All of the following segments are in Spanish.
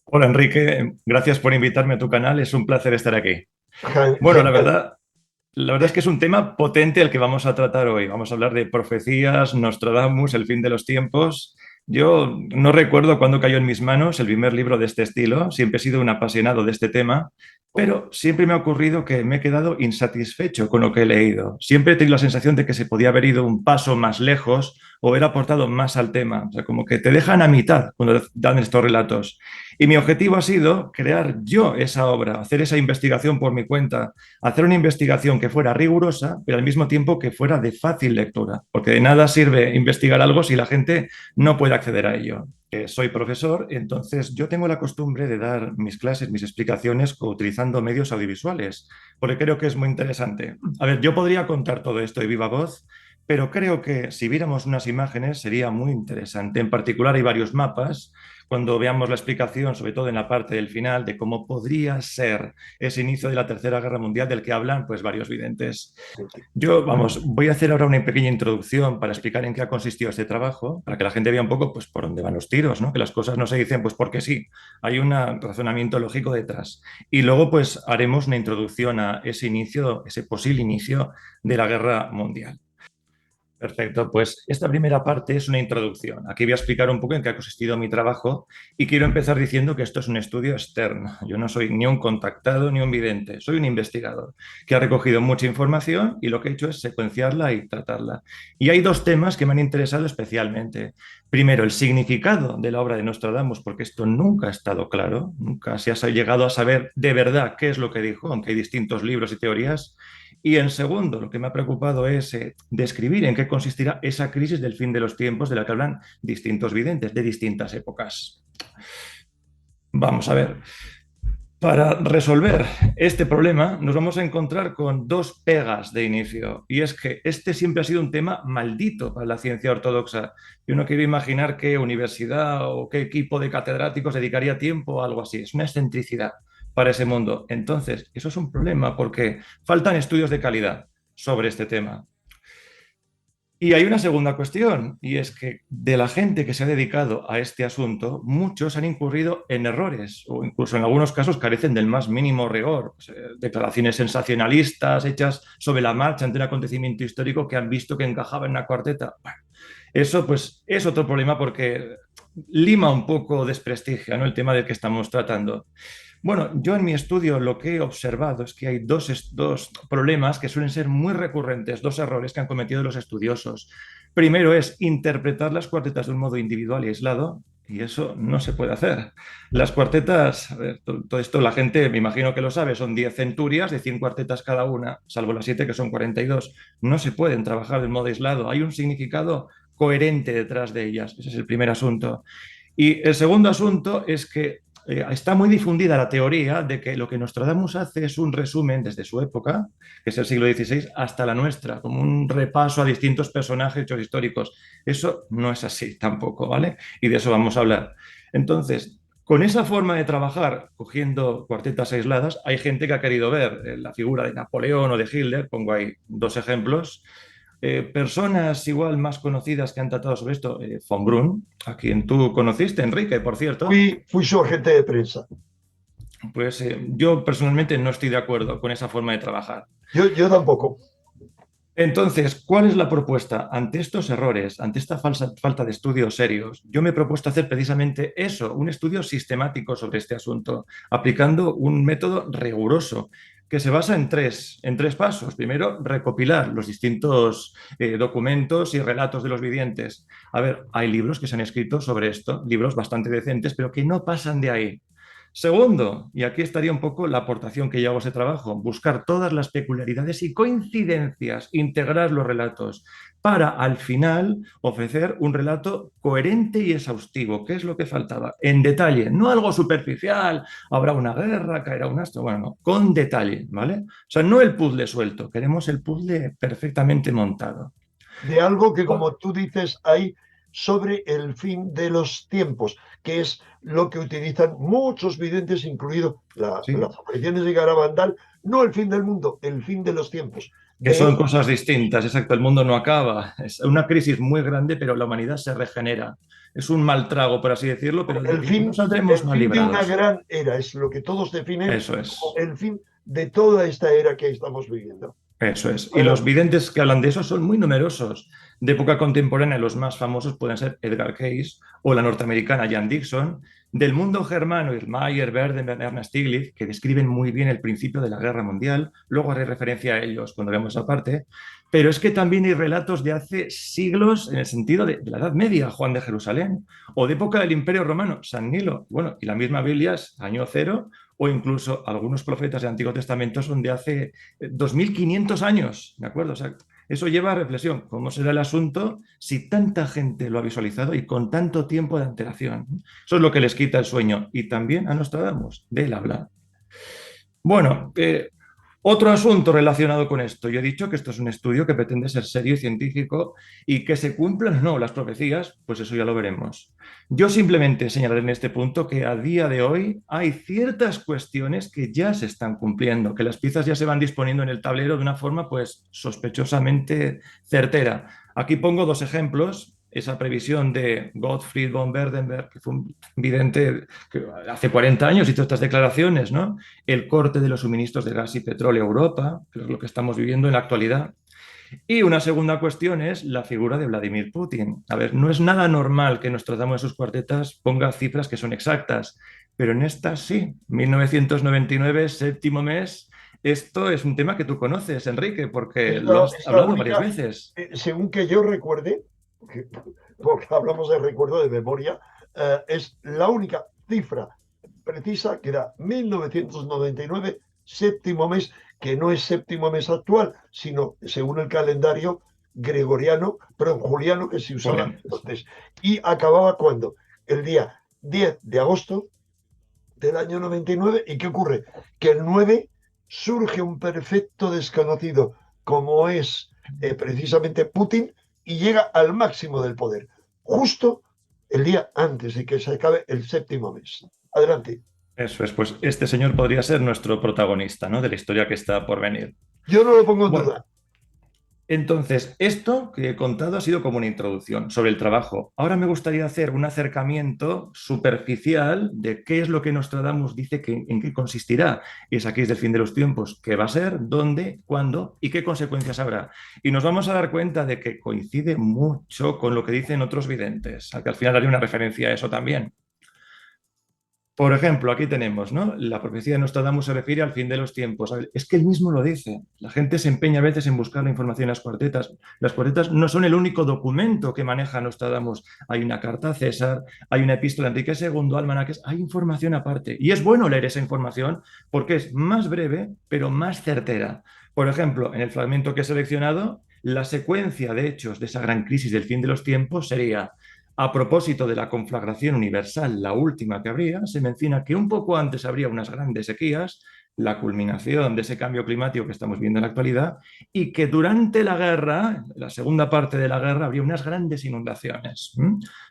Hola Enrique, gracias por invitarme a tu canal, es un placer estar aquí. Bueno, Genial. la verdad es que es un tema potente el que vamos a tratar hoy. Vamos a hablar de profecías, Nostradamus, el fin de los tiempos. Yo no recuerdo cuándo cayó en mis manos el primer libro de este estilo, siempre he sido un apasionado de este tema, pero siempre me ha ocurrido que me he quedado insatisfecho con lo que he leído. Siempre he tenido la sensación de que se podía haber ido un paso más lejos o haber aportado más al tema. O sea, como que te dejan a mitad cuando dan estos relatos. Y mi objetivo ha sido crear yo esa obra, hacer esa investigación por mi cuenta, hacer una investigación que fuera rigurosa, pero al mismo tiempo que fuera de fácil lectura, porque de nada sirve investigar algo si la gente no puede acceder a ello. Soy profesor, entonces yo tengo la costumbre de dar mis clases, mis explicaciones utilizando medios audiovisuales, porque creo que es muy interesante. A ver, yo podría contar todo esto de viva voz, pero creo que si viéramos unas imágenes sería muy interesante. En particular hay varios mapas cuando veamos la explicación, sobre todo en la parte del final, de cómo podría ser ese inicio de la Tercera Guerra Mundial del que hablan pues varios videntes. Yo, vamos, voy a hacer ahora una pequeña introducción para explicar en qué ha consistido este trabajo, para que la gente vea un poco pues por dónde van los tiros, ¿no? Que las cosas no se dicen pues porque sí, hay un razonamiento lógico detrás. Y luego pues haremos una introducción a ese inicio, ese posible inicio de la Guerra Mundial. Perfecto, pues esta primera parte es una introducción. Aquí voy a explicar un poco en qué ha consistido mi trabajo y quiero empezar diciendo que esto es un estudio externo. Yo no soy ni un contactado ni un vidente, soy un investigador que ha recogido mucha información y lo que he hecho es secuenciarla y tratarla. Y hay dos temas que me han interesado especialmente. Primero, el significado de la obra de Nostradamus, porque esto nunca ha estado claro, nunca se ha llegado a saber de verdad qué es lo que dijo, aunque hay distintos libros y teorías. Y en segundo, lo que me ha preocupado es describir en qué consistirá esa crisis del fin de los tiempos de la que hablan distintos videntes de distintas épocas. Vamos a ver. Para resolver este problema nos vamos a encontrar con dos pegas de inicio y es que este siempre ha sido un tema maldito para la ciencia ortodoxa. Yo no quiero imaginar qué universidad o qué equipo de catedráticos dedicaría tiempo a algo así. Es una excentricidad para ese mundo. Entonces, eso es un problema porque faltan estudios de calidad sobre este tema. Y hay una segunda cuestión, y es que de la gente que se ha dedicado a este asunto, muchos han incurrido en errores, o incluso en algunos casos carecen del más mínimo rigor. Pues, declaraciones sensacionalistas hechas sobre la marcha ante un acontecimiento histórico que han visto que encajaba en una cuarteta. Bueno, eso pues es otro problema porque lima un poco desprestigia, ¿no? El tema del que estamos tratando. Bueno, yo en mi estudio lo que he observado es que hay dos problemas que suelen ser muy recurrentes, dos errores que han cometido los estudiosos. Primero es interpretar las cuartetas de un modo individual y aislado, y eso no se puede hacer. Las cuartetas, a ver, todo esto la gente me imagino que lo sabe, son 10 centurias de 100 cuartetas cada una, salvo las 7 que son 42. No se pueden trabajar de modo aislado, hay un significado coherente detrás de ellas. Ese es el primer asunto. Y el segundo asunto es que está muy difundida la teoría de que lo que Nostradamus hace es un resumen desde su época, que es el siglo XVI, hasta la nuestra, como un repaso a distintos personajes hechos históricos. Eso no es así tampoco, ¿vale? Y de eso vamos a hablar. Entonces, con esa forma de trabajar, cogiendo cuartetas aisladas, hay gente que ha querido ver la figura de Napoleón o de Hitler, pongo ahí dos ejemplos, personas igual más conocidas que han tratado sobre esto, von Brunn, a quien tú conociste, Enrique, por cierto, Fui su agente de prensa. pues yo personalmente no estoy de acuerdo con esa forma de trabajar. Yo tampoco. Entonces, ¿cuál es la propuesta? Ante estos errores, ante esta falta de estudios serios, yo me he propuesto hacer precisamente eso, un estudio sistemático sobre este asunto, aplicando un método riguroso que se basa en tres pasos. Primero, recopilar los distintos documentos y relatos de los vivientes. A ver, hay libros que se han escrito sobre esto, libros bastante decentes, pero que no pasan de ahí. Segundo, y aquí estaría un poco la aportación que yo hago a ese trabajo, buscar todas las peculiaridades y coincidencias, integrar los relatos para al final ofrecer un relato coherente y exhaustivo, que es lo que faltaba, en detalle, no algo superficial, habrá una guerra, caerá un astro, bueno, no, con detalle, ¿vale? O sea, no el puzzle suelto, queremos el puzzle perfectamente montado. De algo que, como tú dices, hay sobre el fin de los tiempos, que es lo que utilizan muchos videntes, incluido ¿Sí? las apariciones de Garabandal, no el fin del mundo, el fin de los tiempos. Que De son él, cosas distintas, exacto, el mundo no acaba, es una crisis muy grande, pero la humanidad se regenera. es un mal trago, por así decirlo, pero El del que no fin, saldremos el mal fin de una librados. gran era es lo que todos definen Eso como es. el fin de toda esta era que estamos viviendo. Eso es. Y los Adelante. videntes que hablan de eso son muy numerosos. De época contemporánea, los más famosos pueden ser Edgar Cayce o la norteamericana Jan Dixon. Del mundo germano, Irmayer, Werdenberg, Ernest Stiglitz, que describen muy bien el principio de la Guerra Mundial. Luego haré referencia a ellos cuando veamos esa parte. Pero es que también hay relatos de hace siglos en el sentido de la Edad Media, Juan de Jerusalén, o de época del Imperio Romano, San Nilo. Bueno, y la misma Biblia es año cero, o incluso algunos profetas del Antiguo Testamento son de hace 2500 años, ¿de acuerdo? O sea, eso lleva a reflexión. ¿Cómo será el asunto si tanta gente lo ha visualizado y con tanto tiempo de antelación? Eso es lo que les quita el sueño. Y también a Nostradamus, de él habla. Bueno, otro asunto relacionado con esto. Yo he dicho que esto es un estudio que pretende ser serio y científico y que se cumplan o no las profecías, pues eso ya lo veremos. Yo simplemente señalaré en este punto que a día de hoy hay ciertas cuestiones que ya se están cumpliendo, que las piezas ya se van disponiendo en el tablero de una forma pues sospechosamente certera. Aquí pongo dos ejemplos. Esa previsión de Gottfried von Werdenberg, que fue un vidente que hace 40 años hizo estas declaraciones, ¿no? El corte de los suministros de gas y petróleo a Europa, que es lo que estamos viviendo en la actualidad. Y una segunda cuestión es la figura de Vladimir Putin. A ver, no es nada normal que Nostradamus en sus cuartetas ponga cifras que son exactas, pero en esta sí. 1999, séptimo mes. Esto es un tema que tú conoces, Enrique, porque lo has Es la hablado varias única, veces. según que yo recuerde, porque, porque hablamos de recuerdo de memoria, es la única cifra precisa que da 1999, séptimo mes, que no es séptimo mes actual, sino según el calendario gregoriano, pero juliano que se usaba Julián. entonces. Y acababa cuando? El día 10 de agosto del año 99. ¿Y qué ocurre? Que el 9 surge un perfecto desconocido, como es precisamente Putin, y llega al máximo del poder, justo el día antes de que se acabe el séptimo mes. Adelante. Eso es, pues este señor podría ser nuestro protagonista, ¿no? De la historia que está por venir. Yo no lo pongo en Bueno, duda. entonces, esto que he contado ha sido como una introducción sobre el trabajo. Ahora me gustaría hacer un acercamiento superficial de qué es lo que Nostradamus dice que en qué consistirá esa crisis del fin de los tiempos, qué va a ser, dónde, cuándo y qué consecuencias habrá. Y nos vamos a dar cuenta de que coincide mucho con lo que dicen otros videntes, al que al final haré una referencia a eso también. Por ejemplo, aquí tenemos, ¿no? La profecía de Nostradamus se refiere al fin de los tiempos. A ver, es que él mismo lo dice. La gente se empeña a veces en buscar la información en las cuartetas. Las cuartetas no son el único documento que maneja Nostradamus. Hay una carta a César, hay una epístola a Enrique II, almanaques, hay información aparte. Y es bueno leer esa información porque es más breve, pero más certera. Por ejemplo, en el fragmento que he seleccionado, la secuencia de hechos de esa gran crisis del fin de los tiempos sería: a propósito de la conflagración universal, la última que habría, se menciona que un poco antes habría unas grandes sequías, la culminación de ese cambio climático que estamos viendo en la actualidad, y que durante la guerra, la segunda parte de la guerra, habría unas grandes inundaciones.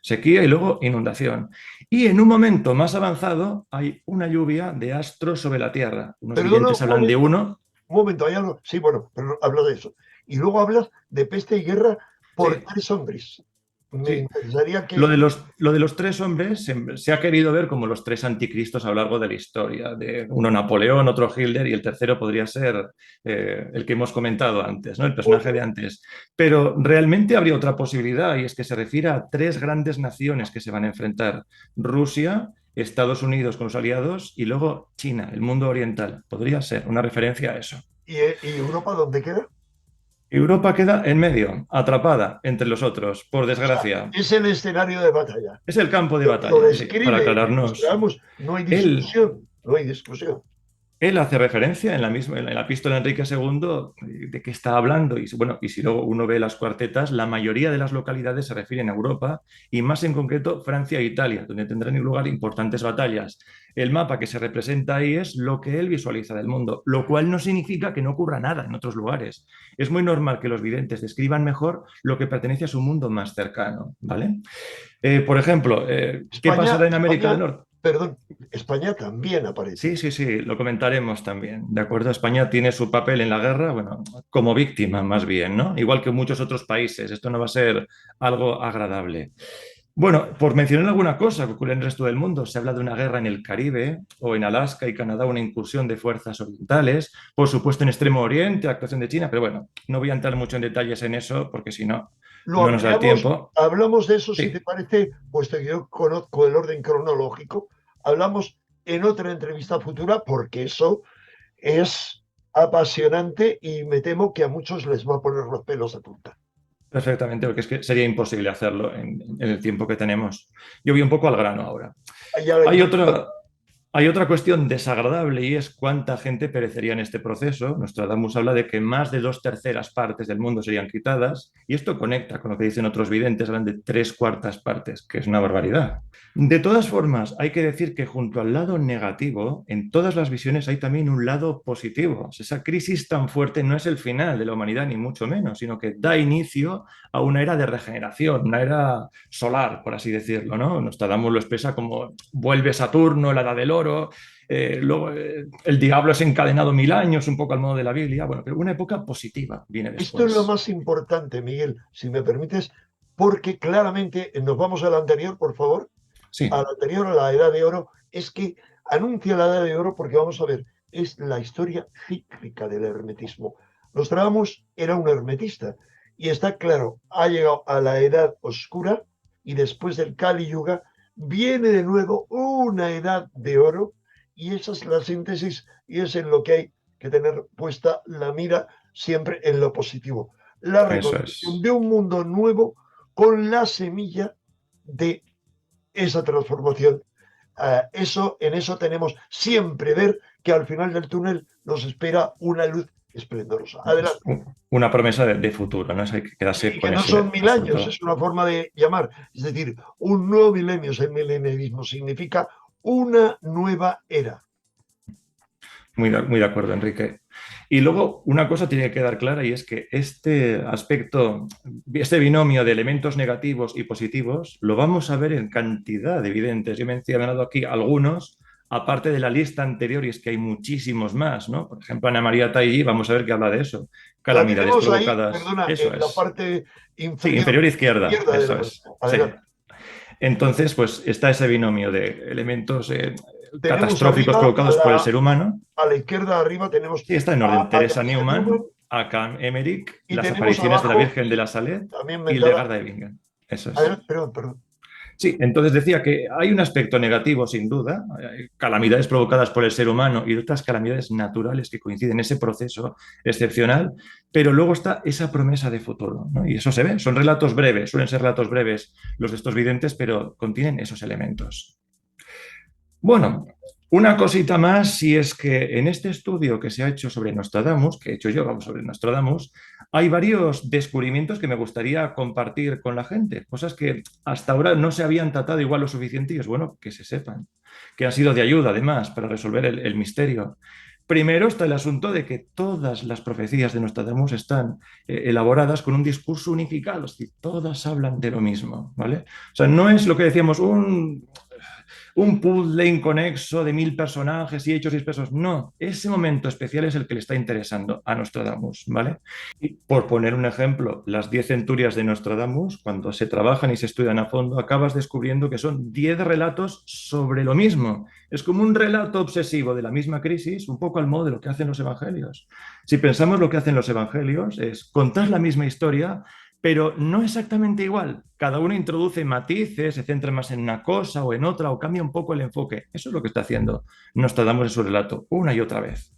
Sequía y luego inundación. Y en un momento más avanzado hay una lluvia de astros sobre la Tierra. Unos Perdona videntes un hablan de momento, uno. hay algo. Sí, bueno, pero hablo de eso. Y luego hablas de peste y guerra por Sí, tres hombres. Me sí. interesaría Lo que de los tres hombres se ha querido ver como los tres anticristos a lo largo de la historia, de uno Napoleón, otro Hitler y el tercero podría ser el que hemos comentado antes, ¿no? El personaje de antes. Pero realmente habría otra posibilidad y es que se refiere a tres grandes naciones que se van a enfrentar: Rusia, Estados Unidos con los aliados y luego China, el mundo oriental. Podría ser una referencia a eso. y Europa, ¿dónde queda? Europa queda en medio, atrapada entre los otros, por O sea, desgracia. es el escenario de batalla. Es el campo de Lo batalla, sí, para describe aclararnos. Nostradamus, no hay Él, discusión, no hay discusión. él hace referencia en la epístola de Enrique II de qué está hablando. Y bueno, y si luego uno ve las cuartetas, la mayoría de las localidades se refieren a Europa y más en concreto Francia e Italia, donde tendrán lugar importantes batallas. El mapa que se representa ahí es lo que él visualiza del mundo, lo cual no significa que no ocurra nada en otros lugares. Es muy normal que los videntes describan mejor lo que pertenece a su mundo más cercano, ¿vale? Por ejemplo, ¿qué España, pasará en América España, del Norte? perdón, España también aparece. Sí, sí, sí, lo comentaremos también. De acuerdo, España tiene su papel en la guerra, bueno, como víctima más bien, ¿no? Igual que muchos otros países. Esto no va a ser algo agradable. Bueno, por mencionar alguna cosa que ocurre en el resto del mundo, se habla de una guerra en el Caribe o en Alaska y Canadá, una incursión de fuerzas orientales, por supuesto en Extremo Oriente, actuación de China, pero bueno, no voy a entrar mucho en detalles en eso porque si no, Lo no nos da el ampliamos, tiempo. hablamos de eso, si te Sí, parece, puesto que yo conozco el orden cronológico, hablamos en otra entrevista futura, porque eso es apasionante y me temo que a muchos les va a poner los pelos de punta. perfectamente, porque es que sería imposible hacerlo en el tiempo que tenemos. Yo voy un poco al grano ahora. Y a la Hay introducción, otra, Hay otra cuestión desagradable y es cuánta gente perecería en este proceso. Nostradamus habla de que más de 2/3 partes del mundo serían quitadas y esto conecta con lo que dicen otros videntes, hablan de 3/4 partes, que es una barbaridad. De todas formas, hay que decir que junto al lado negativo, en todas las visiones hay también un lado positivo. Esa crisis tan fuerte no es el final de la humanidad, ni mucho menos, sino que da inicio a una era de regeneración, una era solar, por así decirlo, ¿no? Nostradamus lo expresa como vuelve Saturno, la edad del oro, luego el diablo es encadenado 1000 años, un poco al modo de la Biblia, bueno, pero una época positiva viene esto es lo después. más importante, Miguel, si me permites, porque claramente nos vamos al anterior, por favor, Sí, al anterior, a la Edad de Oro, es que anuncia la Edad de Oro porque vamos a ver, es la historia cíclica del hermetismo. Nostradamus era un hermetista y está claro, ha llegado a la Edad Oscura y después del Kali Yuga viene de nuevo una Edad de Oro y esa es la síntesis y es en lo que hay que tener puesta la mira siempre en lo positivo. La eso reconstrucción es. de un mundo nuevo con la semilla de esa transformación. En eso tenemos siempre ver que al final del túnel nos espera una luz esplendorosa. Es Adelante. una promesa de futuro, ¿no? Eso hay que quedarse Y que con no son ese 1000 años, asunto. es una forma de llamar. Es decir, un nuevo milenio es el milenarismo, significa una nueva era. Muy de acuerdo, Enrique. Y luego una cosa tiene que quedar clara y es que este aspecto, este binomio de elementos negativos y positivos, lo vamos a ver en cantidad de evidentes. Yo he mencionado aquí algunos, aparte de la lista anterior, y es que hay muchísimos más, ¿no? Por ejemplo, Ana María Taigi, vamos a ver qué habla de eso. La Calamidades tenemos ahí, provocadas, perdona, eso en la es. parte Sí, inferior inferior izquierda, izquierda de la eso pantalla. es. Sí. Adelante. Entonces, pues está ese binomio de elementos Tenemos catastróficos arriba, provocados por el ser humano. a la izquierda arriba, tenemos Sí, está en orden. a Teresa Teresa Newman Newman, Akam Emmerich, y las tenemos apariciones de la abajo, Virgen de la Salette también y mentada. Legarda de Bingen. Eso es. Adelante, perdón, perdón. Sí, entonces decía que hay un aspecto negativo, sin duda, calamidades provocadas por el ser humano y otras calamidades naturales que coinciden en ese proceso excepcional, pero luego está esa promesa de futuro, ¿no? Y eso se ve, son relatos breves, suelen ser relatos breves los de estos videntes, pero contienen esos elementos. Bueno, una cosita más, si es que en este estudio que se ha hecho sobre Nostradamus, que he hecho yo, vamos, sobre Nostradamus, hay varios descubrimientos que me gustaría compartir con la gente, cosas que hasta ahora no se habían tratado igual lo suficiente y es bueno que se sepan, que han sido de ayuda además para resolver el misterio. Primero está el asunto de que todas las profecías de Nostradamus están elaboradas con un discurso unificado, es decir, todas hablan de lo mismo, ¿vale? O sea, no es lo que decíamos, un puzzle inconexo de 1000 personajes y hechos dispersos. No, ese momento especial es el que le está interesando a Nostradamus, ¿vale? Y por poner un ejemplo, las 10 centurias de Nostradamus, cuando se trabajan y se estudian a fondo, acabas descubriendo que son 10 relatos sobre lo mismo. Es como un relato obsesivo de la misma crisis, un poco al modo de lo que hacen los evangelios. Si pensamos lo que hacen los evangelios es contar la misma historia, pero no exactamente igual. Cada uno introduce matices, se centra más en una cosa o en otra, o cambia un poco el enfoque. Eso es lo que está haciendo Nostradamus en su relato, una y otra vez.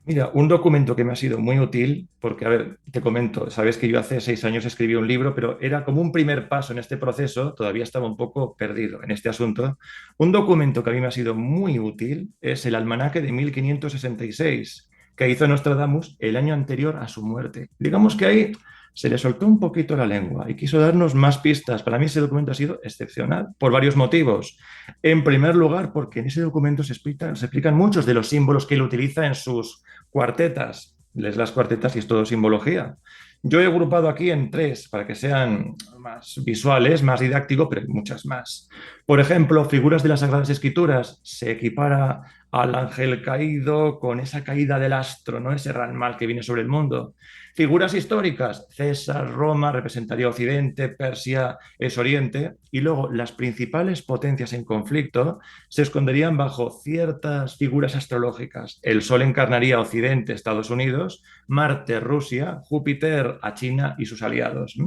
Mira, un documento que me ha sido muy útil, porque, a ver, te comento, sabes que yo hace 6 años escribí un libro, pero era como un primer paso en este proceso, todavía estaba un poco perdido en este asunto. Un documento que a mí me ha sido muy útil es el almanaque de 1566, que hizo Nostradamus el año anterior a su muerte. Digamos que ahí se le soltó un poquito la lengua y quiso darnos más pistas. Para mí ese documento ha sido excepcional por varios motivos. En primer lugar, porque en ese documento se explican muchos de los símbolos que él utiliza en sus cuartetas. Lees las cuartetas y es todo simbología. Yo he agrupado aquí en tres para que sean más visuales, más didáctico, pero hay muchas más. Por ejemplo, figuras de las Sagradas Escrituras se equipara al ángel caído con esa caída del astro, ¿no? Ese gran mal que viene sobre el mundo. Figuras históricas, César, Roma, representaría Occidente, Persia es Oriente, y luego las principales potencias en conflicto se esconderían bajo ciertas figuras astrológicas. El Sol encarnaría Occidente, Estados Unidos, Marte, Rusia, Júpiter a China y sus aliados.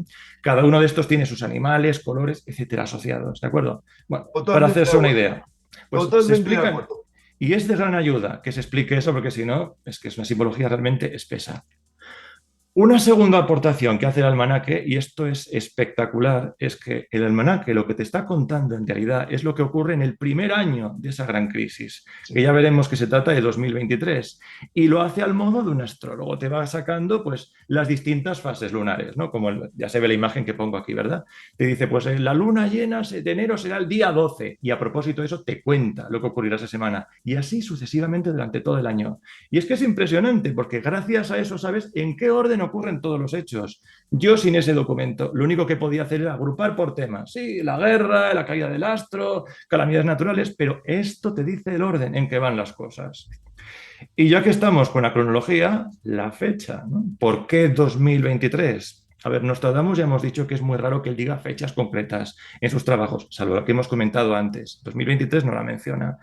Cada uno de estos tiene sus animales, colores, etcétera, asociados, ¿de acuerdo? Bueno, para Totalmente de hacerse una acuerdo. idea, pues se Totalmente de explican, acuerdo. y es de gran ayuda que se explique eso, porque si no, es que es una simbología realmente espesa. Una segunda aportación que hace el almanaque, y esto es espectacular, es que el almanaque lo que te está contando en realidad es lo que ocurre en el primer año de esa gran crisis, que Sí. ya veremos que se trata de 2023, y lo hace al modo de un astrólogo. Te va sacando pues las distintas fases lunares, ¿no? Como ya se ve la imagen que pongo aquí, ¿verdad? Te dice, pues la luna llena de enero será el día 12, y a propósito de eso te cuenta lo que ocurrirá esa semana, y así sucesivamente durante todo el año. Y es que es impresionante, porque gracias a eso sabes en qué orden ocurren todos los hechos. Yo sin ese documento, lo único que podía hacer era agrupar por temas. Sí, la guerra, la caída del astro, calamidades naturales, pero esto te dice el orden en que van las cosas. Y ya que estamos con la cronología, la fecha, ¿no? ¿Por qué 2023? A ver, Nostradamus ya hemos dicho que es muy raro que él diga fechas concretas en sus trabajos, salvo lo que hemos comentado antes. 2023 no la menciona.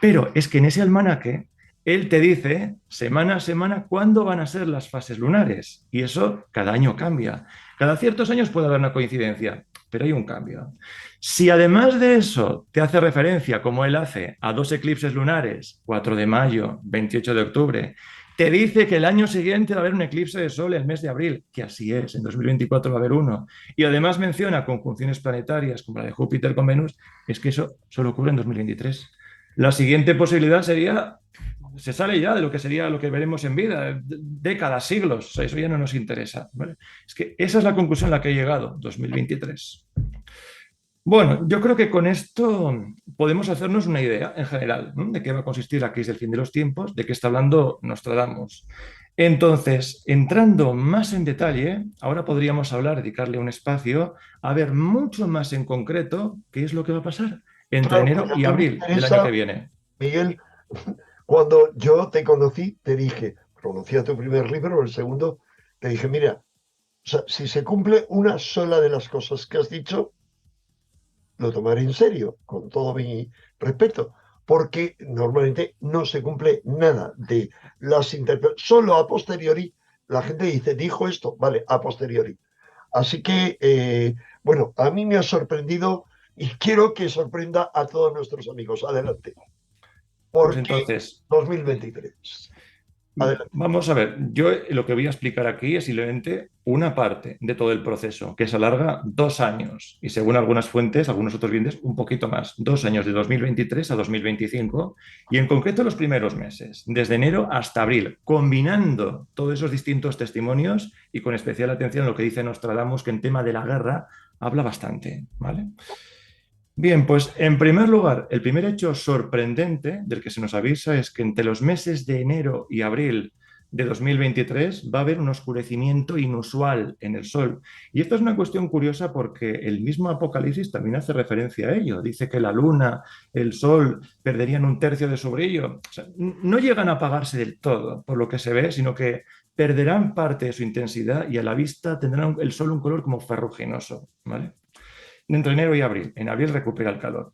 Pero es que en ese almanaque él te dice semana a semana cuándo van a ser las fases lunares. Y eso cada año cambia. Cada ciertos años puede haber una coincidencia, pero hay un cambio. Si además de eso te hace referencia, como él hace, a dos eclipses lunares, 4 de mayo, 28 de octubre, te dice que el año siguiente va a haber un eclipse de sol el mes de abril, que así es, en 2024 va a haber uno, y además menciona conjunciones planetarias como la de Júpiter con Venus, es que eso solo ocurre en 2023. La siguiente posibilidad sería, se sale ya de lo que sería lo que veremos en vida, décadas, siglos, o sea, eso ya no nos interesa, ¿vale? Es que esa es la conclusión a la que he llegado, 2023. Bueno, yo creo que con esto podemos hacernos una idea en general, ¿no? De qué va a consistir la crisis del fin de los tiempos, de qué está hablando Nostradamus. Entonces, entrando más en detalle, ahora podríamos hablar, dedicarle un espacio a ver mucho más en concreto qué es lo que va a pasar entre Claro, enero porque a y mí me abril del año que interesa, viene. Miguel, cuando yo te conocí, te dije, conocía tu primer libro, el segundo, te dije, mira, o sea, si se cumple una sola de las cosas que has dicho, lo tomaré en serio, con todo mi respeto, porque normalmente no se cumple nada de las interpretaciones. Solo a posteriori la gente dice, dijo esto, vale, a posteriori. Así que, bueno, a mí me ha sorprendido y quiero que sorprenda a todos nuestros amigos. Adelante. Pues ¿Por qué entonces, 2023? Adelante. vamos a ver, yo lo que voy a explicar aquí es simplemente una parte de todo el proceso, que se alarga 2 años y según algunas fuentes, algunos otros vientres, un poquito más, 2 años de 2023 a 2025 y en concreto los primeros meses, desde enero hasta abril, combinando todos esos distintos testimonios y con especial atención a lo que dice Nostradamus, que en tema de la guerra habla bastante, ¿vale? Bien, pues en primer lugar, el primer hecho sorprendente del que se nos avisa es que entre los meses de enero y abril de 2023 va a haber un oscurecimiento inusual en el Sol. Y esto es una cuestión curiosa porque el mismo Apocalipsis también hace referencia a ello. Dice que la Luna, el Sol perderían un tercio de su brillo. O sea, no llegan a apagarse del todo, por lo que se ve, sino que perderán parte de su intensidad y a la vista tendrán el Sol un color como ferruginoso, ¿vale? Entre enero y abril. En abril recupera el calor.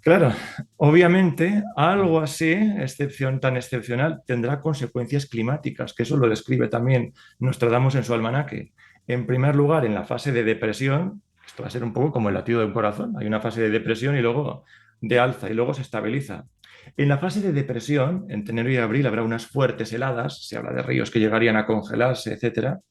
Claro, obviamente algo así, excepción tan excepcional, tendrá consecuencias climáticas, que eso lo describe también Nostradamus en su almanaque. En primer lugar, en la fase de depresión, esto va a ser un poco como el latido de un corazón, hay una fase de depresión y luego de alza y luego se estabiliza. En la fase de depresión, entre enero y abril, habrá unas fuertes heladas, se habla de ríos que llegarían a congelarse, etcétera.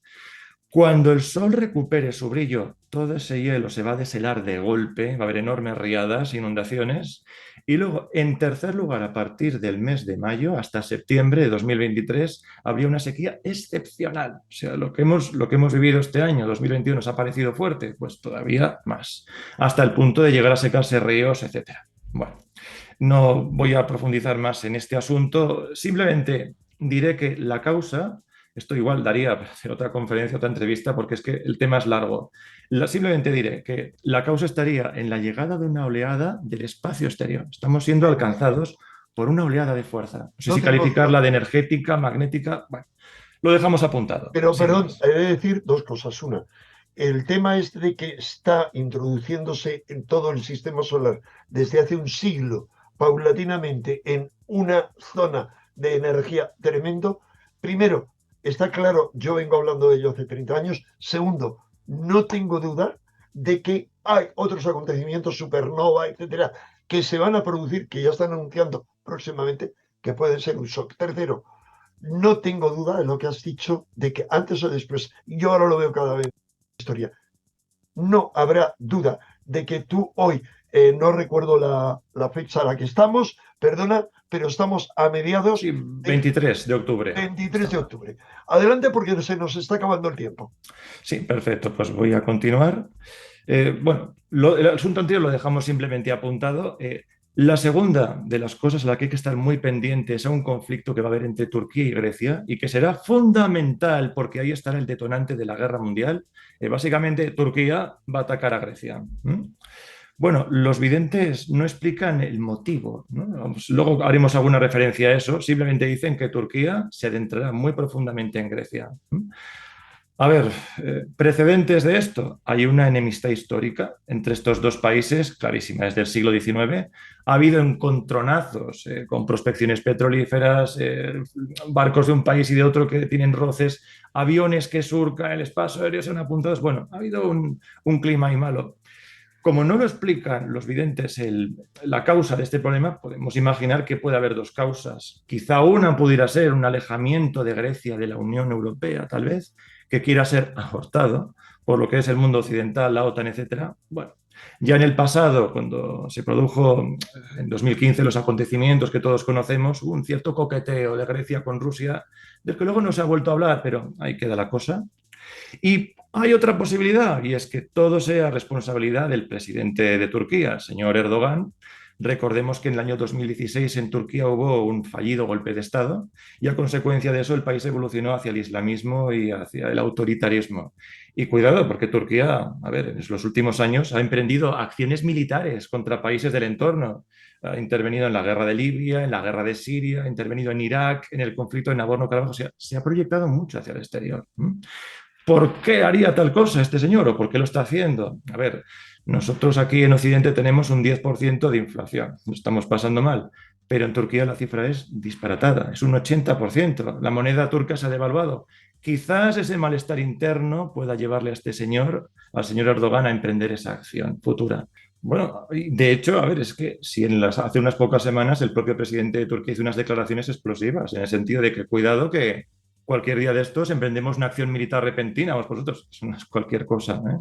Cuando el sol recupere su brillo, todo ese hielo se va a deshelar de golpe, va a haber enormes riadas, inundaciones. Y luego, en tercer lugar, a partir del mes de mayo hasta septiembre de 2023, habría una sequía excepcional. O sea, lo que hemos vivido este año, 2021, nos ha parecido fuerte, pues todavía más, hasta el punto de llegar a secarse ríos, etcétera. Bueno, no voy a profundizar más en este asunto, simplemente diré que la causa, esto igual daría para hacer otra conferencia, otra entrevista, porque es que el tema es largo. Simplemente diré que la causa estaría en la llegada de una oleada del espacio exterior. Estamos siendo alcanzados por una oleada de fuerza. No sé No si tengo duda. calificarla de energética, magnética. Bueno, lo dejamos apuntado, Pero, sin perdón, más. he de decir dos cosas. Una, el tema este de que está introduciéndose en todo el sistema solar desde hace un siglo, paulatinamente, en una zona de energía tremendo. Primero, está claro, yo vengo hablando de ello hace 30 años. Segundo, no tengo duda de que hay otros acontecimientos, supernova, etcétera, que se van a producir, que ya están anunciando próximamente, que pueden ser un shock. Tercero, no tengo duda de lo que has dicho, de que antes o después, yo ahora lo veo cada vez en la historia, no habrá duda de que tú hoy, no recuerdo la fecha a la que estamos, perdona, pero estamos a mediados Sí, de 23 de octubre. 23 de Estamos. octubre. Adelante porque se nos está acabando el tiempo. Sí, perfecto. Pues voy a continuar. Bueno, el asunto anterior lo dejamos simplemente apuntado. La segunda de las cosas a la que hay que estar muy pendientes es a un conflicto que va a haber entre Turquía y Grecia y que será fundamental porque ahí estará el detonante de la guerra mundial. Básicamente, Turquía va a atacar a Grecia. Bueno, los videntes no explican el motivo, ¿no? Luego haremos alguna referencia a eso. Simplemente dicen que Turquía se adentrará muy profundamente en Grecia. A ver, precedentes de esto. Hay una enemistad histórica entre estos dos países, clarísima, desde el siglo XIX. Ha habido encontronazos con prospecciones petrolíferas, barcos de un país y de otro que tienen roces, aviones que surcan el espacio aéreo, son apuntados. Bueno, ha habido un clima ahí malo. Como no lo explican los videntes la causa de este problema, podemos imaginar que puede haber dos causas. Quizá una pudiera ser un alejamiento de Grecia de la Unión Europea, tal vez, que quiera ser abortado por lo que es el mundo occidental, la OTAN, etcétera. Bueno, ya en el pasado, cuando se produjo en 2015 los acontecimientos que todos conocemos, hubo un cierto coqueteo de Grecia con Rusia, del que luego no se ha vuelto a hablar, pero ahí queda la cosa. Y hay otra posibilidad, y es que todo sea responsabilidad del presidente de Turquía, el señor Erdogan. Recordemos que en el año 2016 en Turquía hubo un fallido golpe de Estado y a consecuencia de eso el país evolucionó hacia el islamismo y hacia el autoritarismo. Y cuidado, porque Turquía, a ver, en los últimos años ha emprendido acciones militares contra países del entorno. Ha intervenido en la guerra de Libia, en la guerra de Siria, ha intervenido en Irak, en el conflicto de Nagorno-Karabaj. O sea, se ha proyectado mucho hacia el exterior. ¿Por qué haría tal cosa este señor o por qué lo está haciendo? A ver, nosotros aquí en Occidente tenemos un 10% de inflación, lo estamos pasando mal, pero en Turquía la cifra es disparatada, es un 80%. La moneda turca se ha devaluado. Quizás ese malestar interno pueda llevarle a este señor, al señor Erdogan, a emprender esa acción futura. Bueno, de hecho, a ver, es que si hace unas pocas semanas el propio presidente de Turquía hizo unas declaraciones explosivas, en el sentido de que cuidado que cualquier día de estos emprendemos una acción militar repentina, vamos vosotros, eso no es cualquier cosa, ¿eh?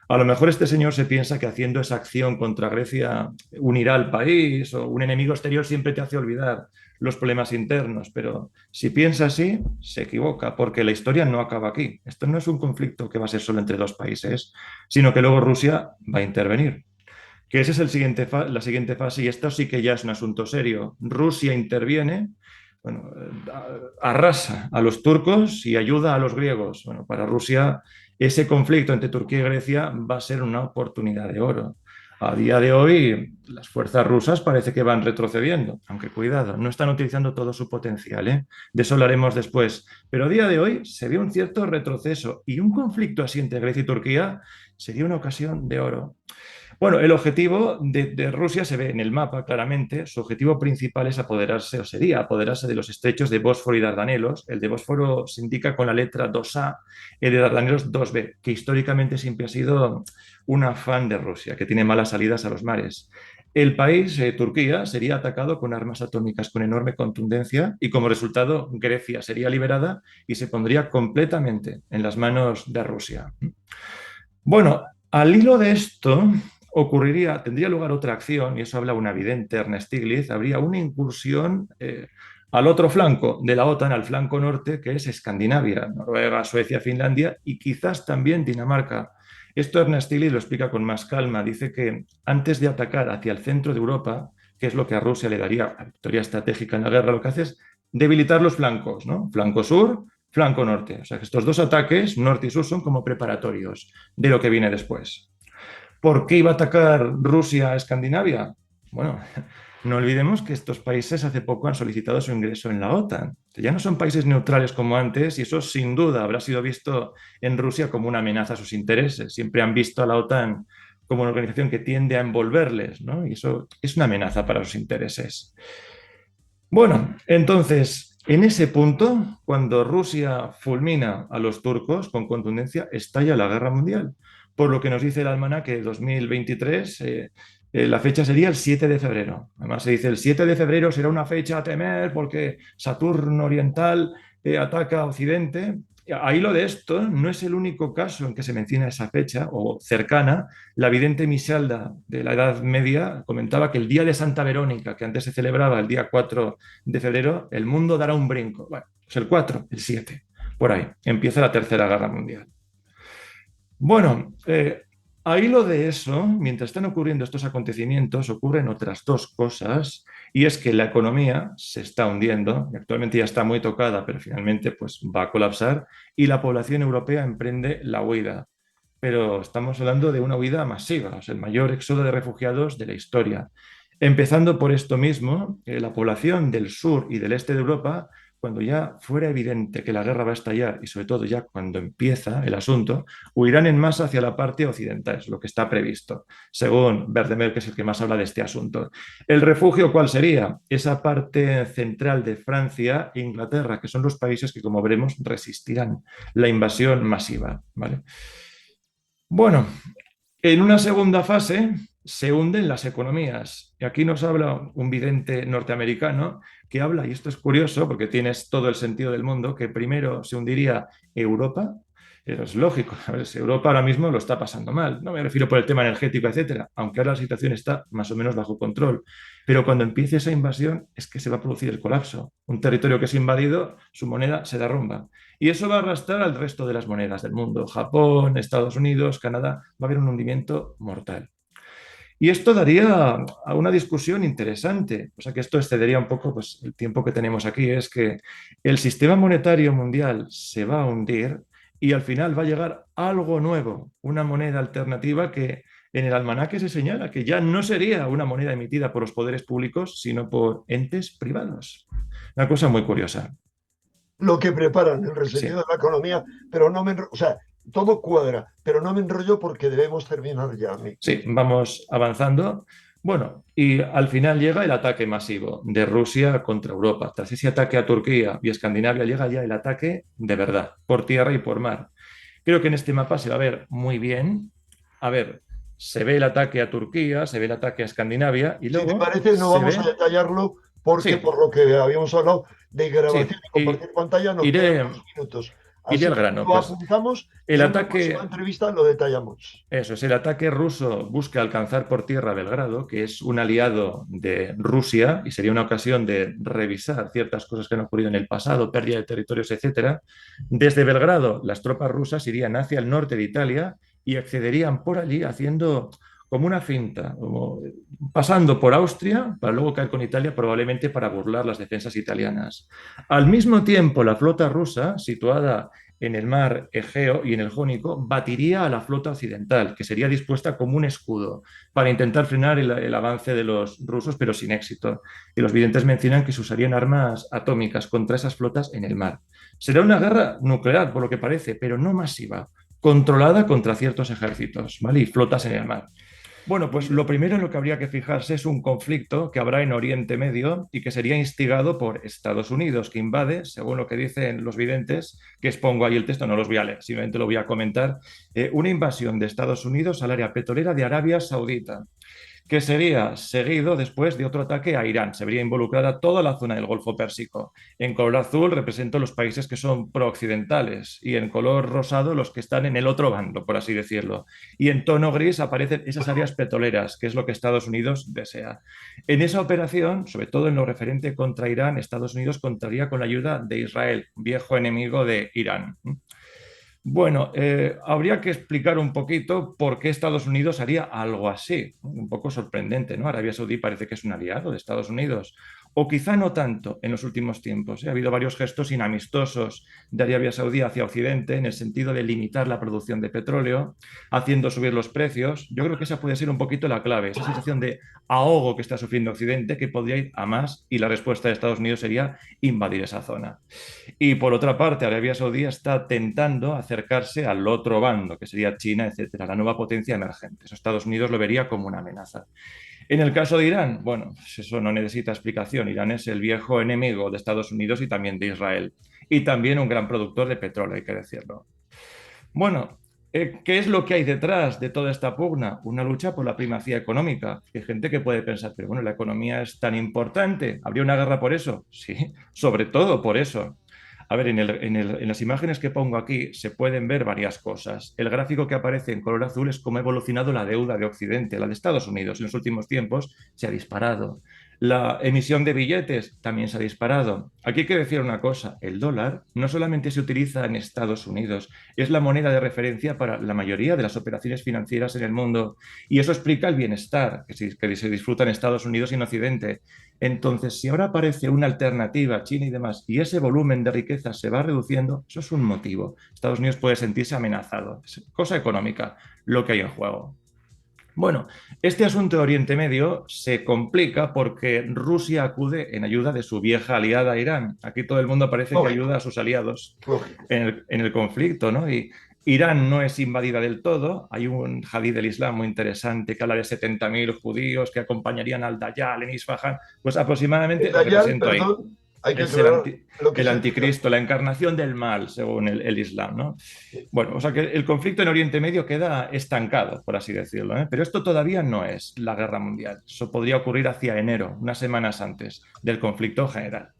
A lo mejor este señor se piensa que haciendo esa acción contra Grecia unirá al país o un enemigo exterior siempre te hace olvidar los problemas internos, pero si piensa así, se equivoca, porque la historia no acaba aquí. Esto no es un conflicto que va a ser solo entre dos países, sino que luego Rusia va a intervenir. Que esa es la siguiente fase y esto sí que ya es un asunto serio. Rusia interviene, bueno, arrasa a los turcos y ayuda a los griegos. Bueno, para Rusia ese conflicto entre Turquía y Grecia va a ser una oportunidad de oro. A día de hoy las fuerzas rusas parece que van retrocediendo, aunque cuidado, no están utilizando todo su potencial, ¿eh? De eso hablaremos después. Pero a día de hoy se ve un cierto retroceso y un conflicto así entre Grecia y Turquía sería una ocasión de oro. Bueno, el objetivo de Rusia se ve en el mapa claramente. Su objetivo principal es apoderarse, o sería apoderarse de los estrechos de Bósforo y Dardanelos. El de Bósforo se indica con la letra 2A, el de Dardanelos 2B, que históricamente siempre ha sido un afán de Rusia, que tiene malas salidas a los mares. El país, Turquía, sería atacado con armas atómicas con enorme contundencia y como resultado Grecia sería liberada y se pondría completamente en las manos de Rusia. Bueno, al hilo de esto, tendría lugar otra acción, y eso habla una vidente, Ernest Stiglitz, habría una incursión al otro flanco de la OTAN, al flanco norte, que es Escandinavia, Noruega, Suecia, Finlandia y quizás también Dinamarca. Esto Ernest Stiglitz lo explica con más calma. Dice que antes de atacar hacia el centro de Europa, que es lo que a Rusia le daría la victoria estratégica en la guerra, lo que hace es debilitar los flancos, ¿no? Flanco sur, flanco norte. O sea que estos dos ataques, norte y sur, son como preparatorios de lo que viene después. ¿Por qué iba a atacar Rusia a Escandinavia? Bueno, No olvidemos que estos países hace poco han solicitado su ingreso en la OTAN. Ya no son países neutrales como antes y eso sin duda habrá sido visto en Rusia como una amenaza a sus intereses. Siempre han visto a la OTAN como una organización que tiende a envolverles, ¿no? Y eso es una amenaza para sus intereses. Bueno, entonces, en ese punto, cuando Rusia fulmina a los turcos con contundencia, estalla la guerra mundial. Por lo que nos dice el almanaque de 2023, la fecha sería el 7 de febrero. Además, se dice el 7 de febrero será una fecha a temer porque Saturno Oriental ataca a Occidente. Ahí lo de esto no es el único caso en que se menciona esa fecha o cercana. La vidente Misalda de la Edad Media comentaba que el día de Santa Verónica, que antes se celebraba el día 4 de febrero, el mundo dará un brinco. Bueno, pues el 4, el 7, por ahí, empieza la Tercera Guerra Mundial. Bueno, a hilo de eso, mientras están ocurriendo estos acontecimientos, ocurren otras dos cosas, y es que la economía se está hundiendo, y actualmente ya está muy tocada, pero finalmente pues, va a colapsar, y la población europea emprende la huida. Pero estamos hablando de una huida masiva, o sea, el mayor éxodo de refugiados de la historia. Empezando por esto mismo, la población del sur y del este de Europa, cuando ya fuera evidente que la guerra va a estallar y sobre todo ya cuando empieza el asunto, huirán en masa hacia la parte occidental, es lo que está previsto, según Verdemer, que es el que más habla de este asunto. ¿El refugio cuál sería? Esa parte central de Francia e Inglaterra, que son los países que, como veremos, resistirán la invasión masiva. ¿Vale? Bueno, en una segunda fase se hunden las economías. Y aquí nos habla un vidente norteamericano que habla, y esto es curioso porque tienes todo el sentido del mundo, que primero se hundiría Europa. Eso es lógico. A ver, si Europa ahora mismo lo está pasando mal. No me refiero por el tema energético, etcétera, aunque ahora la situación está más o menos bajo control. Pero cuando empiece esa invasión es que se va a producir el colapso. Un territorio que es invadido, su moneda se derrumba. Y eso va a arrastrar al resto de las monedas del mundo. Japón, Estados Unidos, Canadá. Va a haber un hundimiento mortal. Y esto daría a una discusión interesante, o sea que esto excedería un poco pues, el tiempo que tenemos aquí, es que el sistema monetario mundial se va a hundir y al final va a llegar algo nuevo, una moneda alternativa que en el almanaque se señala que ya no sería una moneda emitida por los poderes públicos, sino por entes privados. Una cosa muy curiosa. Lo que preparan, el Sí. resentido de la economía, pero no me o sea, todo cuadra, pero no me enrollo porque debemos terminar ya, Mick. Sí, vamos avanzando. Bueno, y al final llega el ataque masivo de Rusia contra Europa. Tras ese ataque a Turquía y Escandinavia llega ya el ataque de verdad, por tierra y por mar. Creo que en este mapa se va a ver muy bien. A ver, se ve el ataque a Turquía, se ve el ataque a Escandinavia y Si te luego parece, no se vamos a ve, detallarlo porque sí, por lo que habíamos hablado de grabación sí, y y compartir pantalla nos quedan iré, unos minutos. iré Así al que grano. lo Pues apuntamos y el en una próxima ataque entrevista lo detallamos. Eso es, el ataque ruso busca alcanzar por tierra Belgrado, que es un aliado de Rusia y sería una ocasión de revisar ciertas cosas que han ocurrido en el pasado, pérdida de territorios, etcétera. Desde Belgrado, las tropas rusas irían hacia el norte de Italia y accederían por allí haciendo como una finta, como pasando por Austria para luego caer con Italia, probablemente para burlar las defensas italianas. Al mismo tiempo, la flota rusa, situada en el mar Egeo y en el Jónico, batiría a la flota occidental, que sería dispuesta como un escudo para intentar frenar el avance de los rusos, pero sin éxito. Y los videntes mencionan que se usarían armas atómicas contra esas flotas en el mar. Será una guerra nuclear, por lo que parece, pero no masiva, controlada contra ciertos ejércitos, ¿vale? Y flotas en el mar. Bueno, pues lo primero en lo que habría que fijarse es un conflicto que habrá en Oriente Medio y que sería instigado por Estados Unidos, que invade, según lo que dicen los videntes, que expongo ahí el texto, no los voy a leer, simplemente lo voy a comentar, una invasión de Estados Unidos al área petrolera de Arabia Saudita, que sería seguido después de otro ataque a Irán. Se vería involucrada toda la zona del Golfo Pérsico. En color azul represento los países que son prooccidentales y en color rosado los que están en el otro bando, por así decirlo. Y en tono gris aparecen esas áreas petroleras, que es lo que Estados Unidos desea. En esa operación, sobre todo en lo referente contra Irán, Estados Unidos contaría con la ayuda de Israel, viejo enemigo de Irán. Bueno, habría que explicar un poquito por qué Estados Unidos haría algo así. Un poco sorprendente, ¿no? Arabia Saudí parece que es un aliado de Estados Unidos. o quizá no tanto en los últimos tiempos. Ha habido varios gestos inamistosos de Arabia Saudí hacia Occidente en el sentido de limitar la producción de petróleo, haciendo subir los precios. Yo creo que esa puede ser un poquito la clave, esa sensación de ahogo que está sufriendo Occidente, que podría ir a más, y la respuesta de Estados Unidos sería invadir esa zona. Y por otra parte, Arabia Saudí está tentando acercarse al otro bando, que sería China, etcétera, la nueva potencia emergente. Eso Estados Unidos lo vería como una amenaza. En el caso de Irán, bueno, pues eso no necesita explicación. Irán es el viejo enemigo de Estados Unidos y también de Israel. Y también un gran productor de petróleo, hay que decirlo. Bueno, ¿qué es lo que hay detrás de toda esta pugna? Una lucha por la primacía económica. Hay gente que puede pensar, pero bueno, la economía es tan importante. ¿Habría una guerra por eso? Sí, sobre todo por eso. A ver, en las imágenes que pongo aquí se pueden ver varias cosas. El gráfico que aparece en color azul es cómo ha evolucionado la deuda de Occidente, la de Estados Unidos. En los últimos tiempos se ha disparado. La emisión de billetes también se ha disparado. Aquí hay que decir una cosa, el dólar no solamente se utiliza en Estados Unidos, es la moneda de referencia para la mayoría de las operaciones financieras en el mundo y eso explica el bienestar que se disfruta en Estados Unidos y en Occidente. Entonces, si ahora aparece una alternativa, China y demás, y ese volumen de riqueza se va reduciendo, eso es un motivo. Estados Unidos puede sentirse amenazado. Es cosa económica lo que hay en juego. Bueno, este asunto de Oriente Medio se complica porque Rusia acude en ayuda de su vieja aliada Irán. Aquí todo el mundo parece que Lógico, ayuda a sus aliados lógico. en el conflicto, ¿no? Y Irán no es invadida del todo. Hay un hadith del Islam muy interesante que habla de 70.000 judíos que acompañarían al Dayal en Isfahan. Pues El aproximadamente Dayal, represento ahí. perdón, hay que Es el, aclarar anti- lo que el significa. anticristo, la encarnación del mal, según el Islam, ¿no? Sí. Bueno, o sea que el conflicto en Oriente Medio queda estancado, por así decirlo, ¿eh? Pero esto todavía no es la guerra mundial. Eso podría ocurrir hacia enero, unas semanas antes del conflicto general.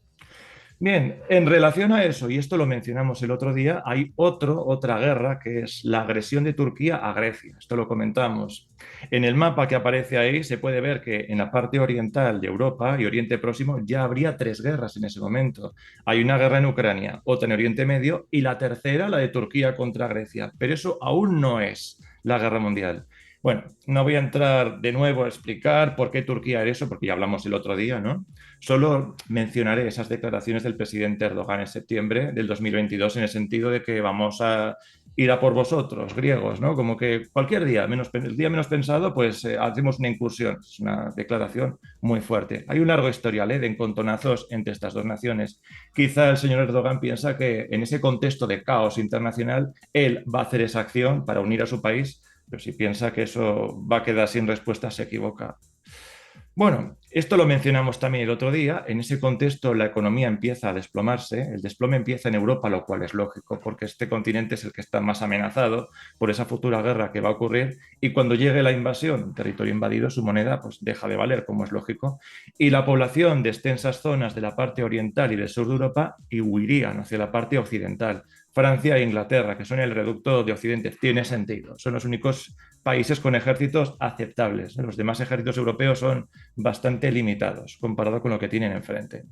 Bien, en relación a eso, y esto lo mencionamos el otro día, hay otra guerra que es la agresión de Turquía a Grecia. Esto lo comentamos. En el mapa que aparece ahí se puede ver que en la parte oriental de Europa y Oriente Próximo ya habría tres guerras en ese momento. Hay una guerra en Ucrania, otra en Oriente Medio y la tercera, la de Turquía contra Grecia. Pero eso aún no es la guerra mundial. Bueno, no voy a entrar de nuevo a explicar por qué Turquía era eso, porque ya hablamos el otro día, ¿no? Solo mencionaré esas declaraciones del presidente Erdogan en septiembre del 2022 en el sentido de que vamos a ir a por vosotros, griegos, ¿no? Como que cualquier día, el día menos pensado, pues hacemos una incursión. Es una declaración muy fuerte. Hay un largo historial de encontonazos entre estas dos naciones. Quizá el señor Erdogan piensa que en ese contexto de caos internacional, él va a hacer esa acción para unir a su país, pero si piensa que eso va a quedar sin respuesta, se equivoca. Bueno, esto lo mencionamos también el otro día. En ese contexto, la economía empieza a desplomarse. El desplome empieza en Europa, lo cual es lógico, porque este continente es el que está más amenazado por esa futura guerra que va a ocurrir. Y cuando llegue la invasión, territorio invadido, su moneda pues, deja de valer, como es lógico. Y la población de extensas zonas de la parte oriental y del sur de Europa huirían hacia la parte occidental. Francia e Inglaterra, que son el reducto de Occidente, tiene sentido. Son los únicos países con ejércitos aceptables. Los demás ejércitos europeos son bastante limitados comparado con lo que tienen enfrente.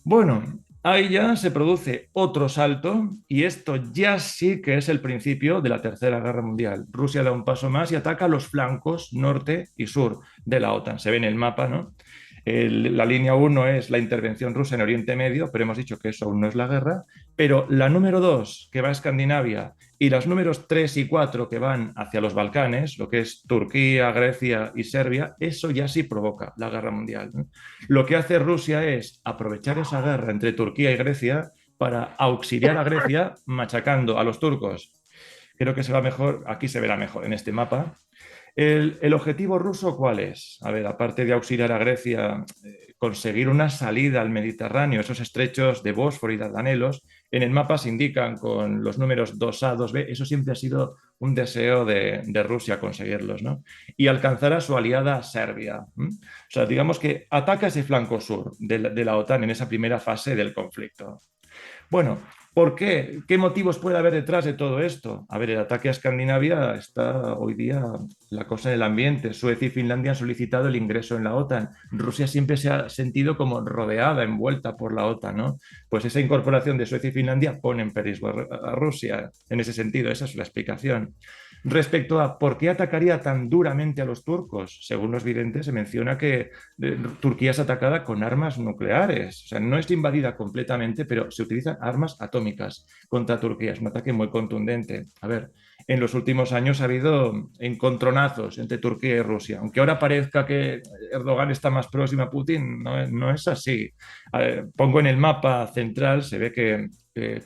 Bueno, ahí ya se produce otro salto y esto ya sí que es el principio de la Tercera Guerra Mundial. Rusia da un paso más y ataca los flancos norte y sur de la OTAN. Se ve en el mapa, ¿no? La línea 1 es la intervención rusa en Oriente Medio, pero hemos dicho que eso aún no es la guerra. Pero la número 2, que va a Escandinavia, y las números 3 y 4, que van hacia los Balcanes, lo que es Turquía, Grecia y Serbia, eso ya sí provoca la guerra mundial, ¿no? Lo que hace Rusia es aprovechar esa guerra entre Turquía y Grecia para auxiliar a Grecia machacando a los turcos. Creo que se va mejor, aquí se verá mejor en este mapa. ¿El objetivo ruso cuál es? A ver, aparte de auxiliar a Grecia, conseguir una salida al Mediterráneo, esos estrechos de Bósforo y Dardanelos, en el mapa se indican con los números 2A, 2B, eso siempre ha sido un deseo de Rusia conseguirlos, ¿no? Y alcanzar a su aliada Serbia. O sea, digamos que ataca ese flanco sur de la OTAN en esa primera fase del conflicto. Bueno, ¿Por qué? ¿Qué motivos puede haber detrás de todo esto? A ver, el ataque a Escandinavia está hoy día la cosa en el ambiente. Suecia y Finlandia han solicitado el ingreso en la OTAN. Rusia siempre se ha sentido como rodeada, envuelta por la OTAN, ¿no? Pues esa incorporación de Suecia y Finlandia pone en peligro a Rusia en ese sentido. Esa es la explicación. Respecto a por qué atacaría tan duramente a los turcos, según los videntes, se menciona que Turquía es atacada con armas nucleares. O sea, no es invadida completamente, pero se utilizan armas atómicas contra Turquía. Es un ataque muy contundente. A ver, en los últimos años ha habido encontronazos entre Turquía y Rusia. Aunque ahora parezca que Erdogan está más próximo a Putin, no es así. Pongo en el mapa central, se ve que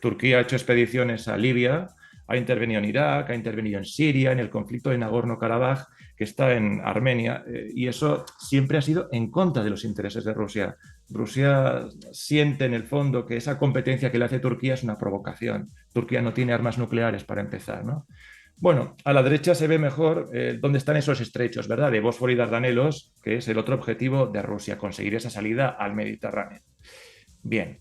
Turquía ha hecho expediciones a Libia, ha intervenido en Irak, ha intervenido en Siria, en el conflicto de Nagorno-Karabaj, que está en Armenia, y eso siempre ha sido en contra de los intereses de Rusia. Rusia siente en el fondo que esa competencia que le hace Turquía es una provocación. Turquía no tiene armas nucleares para empezar, ¿no? Bueno, a la derecha se ve mejor dónde están esos estrechos, ¿verdad? De Bósforo y Dardanelos, que es el otro objetivo de Rusia, conseguir esa salida al Mediterráneo. Bien,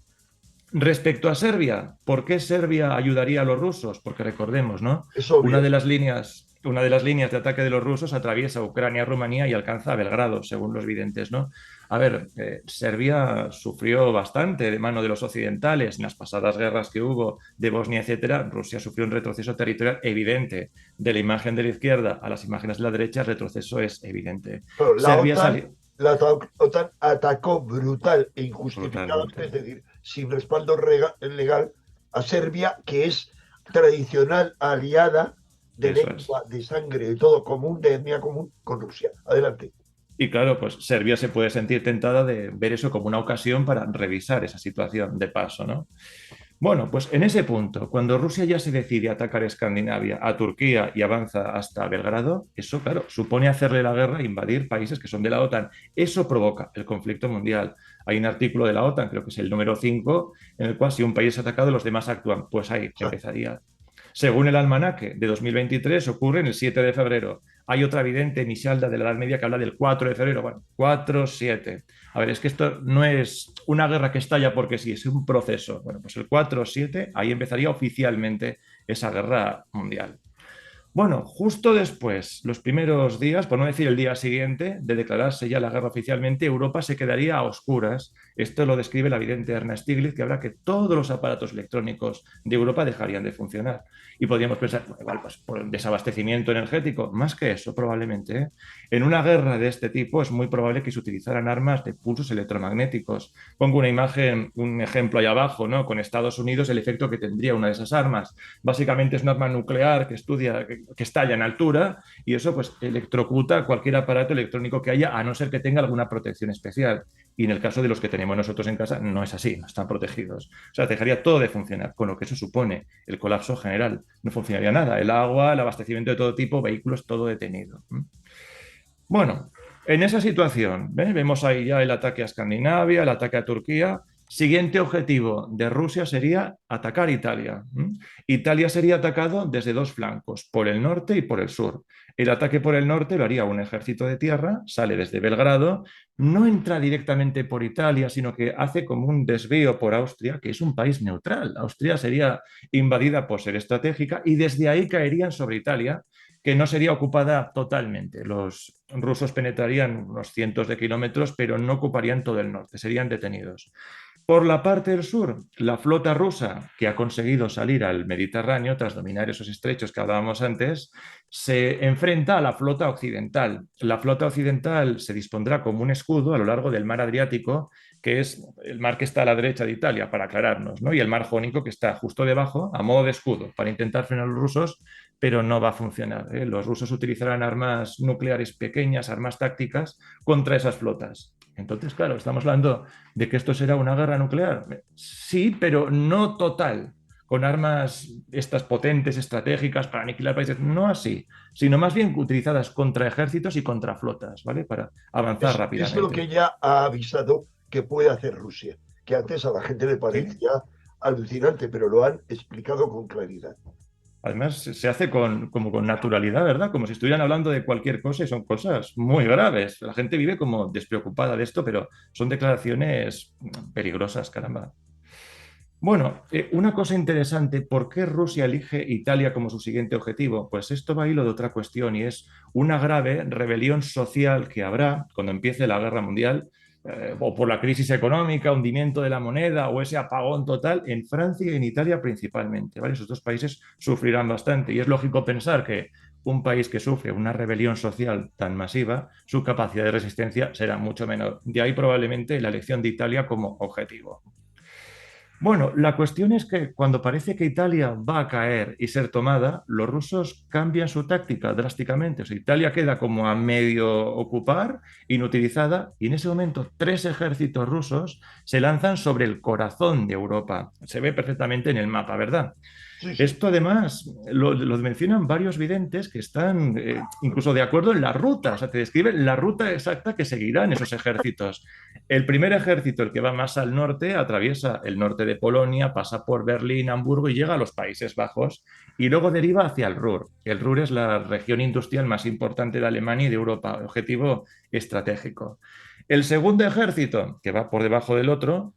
respecto a Serbia, ¿por qué Serbia ayudaría a los rusos? Porque recordemos, ¿no? Es obvio. Una de las líneas de ataque de los rusos atraviesa Ucrania, Rumanía y alcanza a Belgrado, según los videntes, ¿no? A ver, Serbia sufrió bastante de mano de los occidentales en las pasadas guerras que hubo de Bosnia, etcétera. Rusia sufrió un retroceso territorial evidente. De la imagen de la izquierda a las imágenes de la derecha, el retroceso es evidente. Pero Serbia salió OTAN atacó brutal e injustificadamente, es brutalmente. decir, sin respaldo legal, a Serbia, que es tradicional aliada de Eso es. lengua, de sangre, de todo común, de etnia común con Rusia. Adelante. Y claro, pues Serbia se puede sentir tentada de ver eso como una ocasión para revisar esa situación de paso, ¿no? Bueno, pues en ese punto, cuando Rusia ya se decide a atacar Escandinavia, a Turquía y avanza hasta Belgrado, eso, claro, supone hacerle la guerra e invadir países que son de la OTAN. Eso provoca el conflicto mundial. Hay un artículo de la OTAN, creo que es el número 5, en el cual si un país es atacado, los demás actúan. Pues ahí Exacto. empezaría. Según el almanaque de 2023, ocurre en el 7 de febrero. Hay otra vidente, Michalda, de la Edad Media, que habla del 4 de febrero. Bueno, 4-7. A ver, es que esto no es una guerra que estalla porque sí, es un proceso. Bueno, pues el 4-7, ahí empezaría oficialmente esa guerra mundial. Bueno, justo después, los primeros días, por no decir el día siguiente, de declararse ya la guerra oficialmente, Europa se quedaría a oscuras. Esto lo describe la vidente Erna Stiglitz, que habla que todos los aparatos electrónicos de Europa dejarían de funcionar. Y podríamos pensar, bueno, igual, pues por desabastecimiento energético, más que eso, probablemente. ¿Eh? En una guerra de este tipo es muy probable que se utilizaran armas de pulsos electromagnéticos. Pongo una imagen, un ejemplo ahí abajo, ¿no? Con Estados Unidos, el efecto que tendría una de esas armas. Básicamente es un arma nuclear que estudia, que estalla en altura y eso pues electrocuta cualquier aparato electrónico que haya, a no ser que tenga alguna protección especial. Y en el caso de los que tenemos nosotros en casa, no es así, no están protegidos. O sea, dejaría todo de funcionar, con lo que eso supone el colapso general. No funcionaría nada. El agua, el abastecimiento de todo tipo, vehículos, todo detenido. Bueno, en esa situación, ¿ves? Vemos ahí ya el ataque a Escandinavia, el ataque a Turquía. Siguiente objetivo de Rusia sería atacar Italia. Italia sería atacado desde dos flancos, por el norte y por el sur. El ataque por el norte lo haría un ejército de tierra, sale desde Belgrado, no entra directamente por Italia, sino que hace como un desvío por Austria, que es un país neutral. Austria sería invadida por ser estratégica y desde ahí caerían sobre Italia, que no sería ocupada totalmente. Los rusos penetrarían unos cientos de kilómetros, pero no ocuparían todo el norte, serían detenidos. Por la parte del sur, la flota rusa, que ha conseguido salir al Mediterráneo tras dominar esos estrechos que hablábamos antes, se enfrenta a la flota occidental. La flota occidental se dispondrá como un escudo a lo largo del mar Adriático, que es el mar que está a la derecha de Italia, para aclararnos, ¿no? Y el mar Jónico, que está justo debajo, a modo de escudo, para intentar frenar a los rusos, pero no va a funcionar. ¿Eh? Los rusos utilizarán armas nucleares pequeñas, armas tácticas, contra esas flotas. Entonces, claro, estamos hablando de que esto será una guerra nuclear. Sí, pero no total, con armas estas potentes, estratégicas para aniquilar países. No así, sino más bien utilizadas contra ejércitos y contra flotas, ¿vale? Para avanzar Es lo rápidamente. que ya ha avisado que puede hacer Rusia, que antes a la gente le ¿Sí? parecía alucinante, pero lo han explicado con claridad. Además, se hace como con naturalidad, ¿verdad? Como si estuvieran hablando de cualquier cosa y son cosas muy graves. La gente vive como despreocupada de esto, pero son declaraciones peligrosas, caramba. Bueno, una cosa interesante, ¿por qué Rusia elige Italia como su siguiente objetivo? Pues esto va a hilo de otra cuestión y es una grave rebelión social que habrá cuando empiece la guerra mundial, o por la crisis económica, hundimiento de la moneda o ese apagón total en Francia y en Italia principalmente, ¿vale? Esos dos países sufrirán bastante y es lógico pensar que un país que sufre una rebelión social tan masiva, su capacidad de resistencia será mucho menor. De ahí probablemente la elección de Italia como objetivo. Bueno, la cuestión es que cuando parece que Italia va a caer y ser tomada, los rusos cambian su táctica drásticamente. O sea, Italia queda como a medio ocupar, inutilizada, y en ese momento tres ejércitos rusos se lanzan sobre el corazón de Europa. Se ve perfectamente en el mapa, ¿verdad? Sí, sí. Esto además lo mencionan varios videntes que están incluso de acuerdo en la ruta, o sea, te describen la ruta exacta que seguirán esos ejércitos. El primer ejército, el que va más al norte, atraviesa el norte de Polonia, pasa por Berlín, Hamburgo y llega a los Países Bajos y luego deriva hacia el Ruhr. El Ruhr es la región industrial más importante de Alemania y de Europa, objetivo estratégico. El segundo ejército, que va por debajo del otro,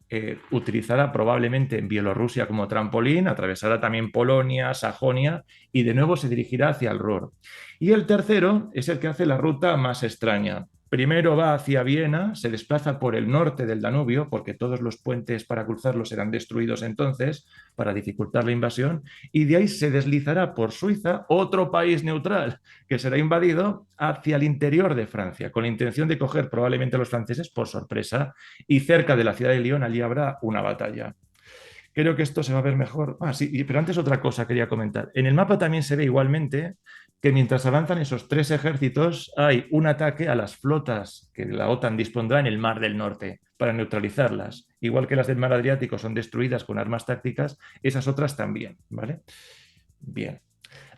utilizará probablemente en Bielorrusia como trampolín, atravesará también Polonia, Sajonia y de nuevo se dirigirá hacia el Ruhr. Y el tercero es el que hace la ruta más extraña. Primero va hacia Viena, se desplaza por el norte del Danubio, porque todos los puentes para cruzarlo serán destruidos entonces para dificultar la invasión, y de ahí se deslizará por Suiza, otro país neutral, que será invadido hacia el interior de Francia, con la intención de coger probablemente a los franceses por sorpresa, y cerca de la ciudad de Lyon allí habrá una batalla. Creo que esto se va a ver mejor. Ah, sí, pero antes otra cosa quería comentar. En el mapa también se ve igualmente que mientras avanzan esos tres ejércitos hay un ataque a las flotas que la OTAN dispondrá en el Mar del Norte para neutralizarlas. Igual que las del Mar Adriático son destruidas con armas tácticas, esas otras también, ¿vale? Bien.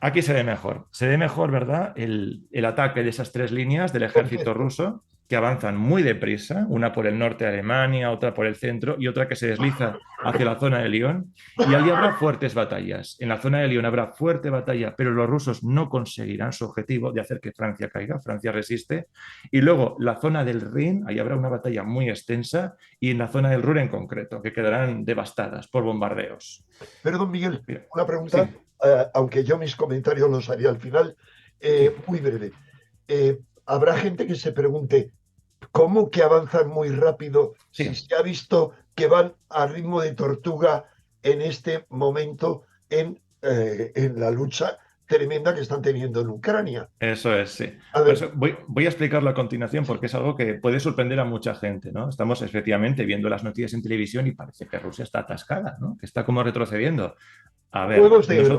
Aquí se ve mejor. Se ve mejor, ¿verdad? El ataque de esas tres líneas del ejército Perfecto. ruso que avanzan muy deprisa, una por el norte de Alemania, otra por el centro y otra que se desliza hacia la zona de Lyon. Y allí habrá fuertes batallas. En la zona de Lyon habrá fuerte batalla, pero los rusos no conseguirán su objetivo de hacer que Francia caiga. Francia resiste. Y luego la zona del Rin, ahí habrá una batalla muy extensa y en la zona del Ruhr en concreto, que quedarán devastadas por bombardeos. Perdón, Miguel, Mira, una pregunta, sí, aunque yo mis comentarios los haría al final, sí, muy breve. Habrá gente que se pregunte, ¿cómo que avanzan muy rápido si sí. se ha visto que van a ritmo de tortuga en este momento en la lucha tremenda que están teniendo en Ucrania? Eso es, sí. A Por ver, eso voy a explicarlo a continuación porque es algo que puede sorprender a mucha gente, ¿no? Estamos efectivamente viendo las noticias en televisión y parece que Rusia está atascada, ¿no? Que está como retrocediendo. A ver, juegos de guerra.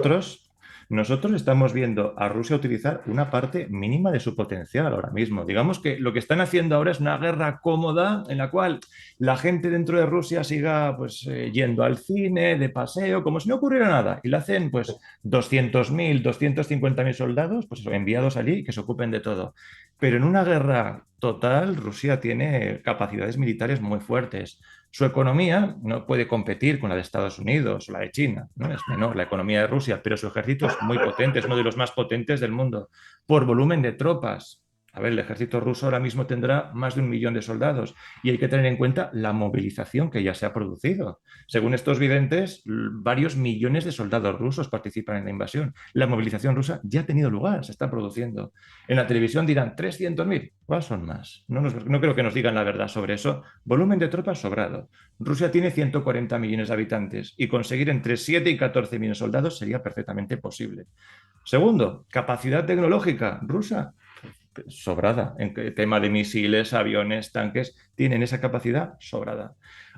nosotros estamos viendo a Rusia utilizar una parte mínima de su potencial ahora mismo. Digamos que lo que están haciendo ahora es una guerra cómoda en la cual la gente dentro de Rusia siga pues yendo al cine, de paseo, como si no ocurriera nada. Y le hacen pues 200.000, 250.000 soldados pues eso, enviados allí que se ocupen de todo. Pero en una guerra total, Rusia tiene capacidades militares muy fuertes. Su economía no puede competir con la de Estados Unidos o la de China, ¿no? Es menor la economía de Rusia, pero su ejército es muy potente, es uno de los más potentes del mundo. Por volumen de tropas, a ver, el ejército ruso ahora mismo tendrá más de 1 millón de soldados y hay que tener en cuenta la movilización que ya se ha producido. Según estos videntes, varios millones de soldados rusos participan en la invasión. La movilización rusa ya ha tenido lugar, se está produciendo. En la televisión dirán 300.000, ¿cuál son más? No creo que nos digan la verdad sobre eso. Volumen de tropas sobrado. Rusia tiene 140 millones de habitantes y conseguir entre 7 y 14 millones de soldados sería perfectamente posible. Segundo, capacidad tecnológica rusa sobrada. En tema de misiles, aviones, tanques, tienen esa capacidad sobrada.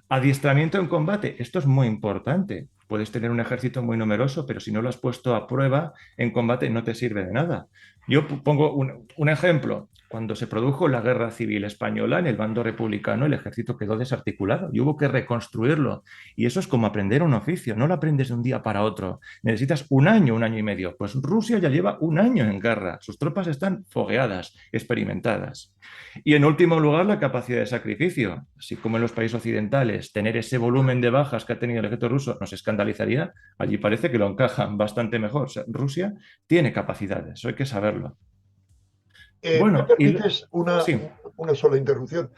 Adiestramiento en combate, esto es muy importante. Puedes tener un ejército muy numeroso, pero si no lo has puesto a prueba en combate no te sirve de nada. Yo pongo un ejemplo. Cuando se produjo la guerra civil española, en el bando republicano el ejército quedó desarticulado y hubo que reconstruirlo. Y eso es como aprender un oficio, no lo aprendes de un día para otro. Necesitas un año y medio. Pues Rusia ya lleva un año en guerra. Sus tropas están fogueadas, experimentadas. Y en último lugar, la capacidad de sacrificio. Así como en los países occidentales, tener ese volumen de bajas que ha tenido el ejército ruso nos escandalizaría, allí parece que lo encajan bastante mejor. O sea, Rusia tiene capacidades, eso hay que saberlo. ¿Me Bueno, permites sí, una sola interrupción?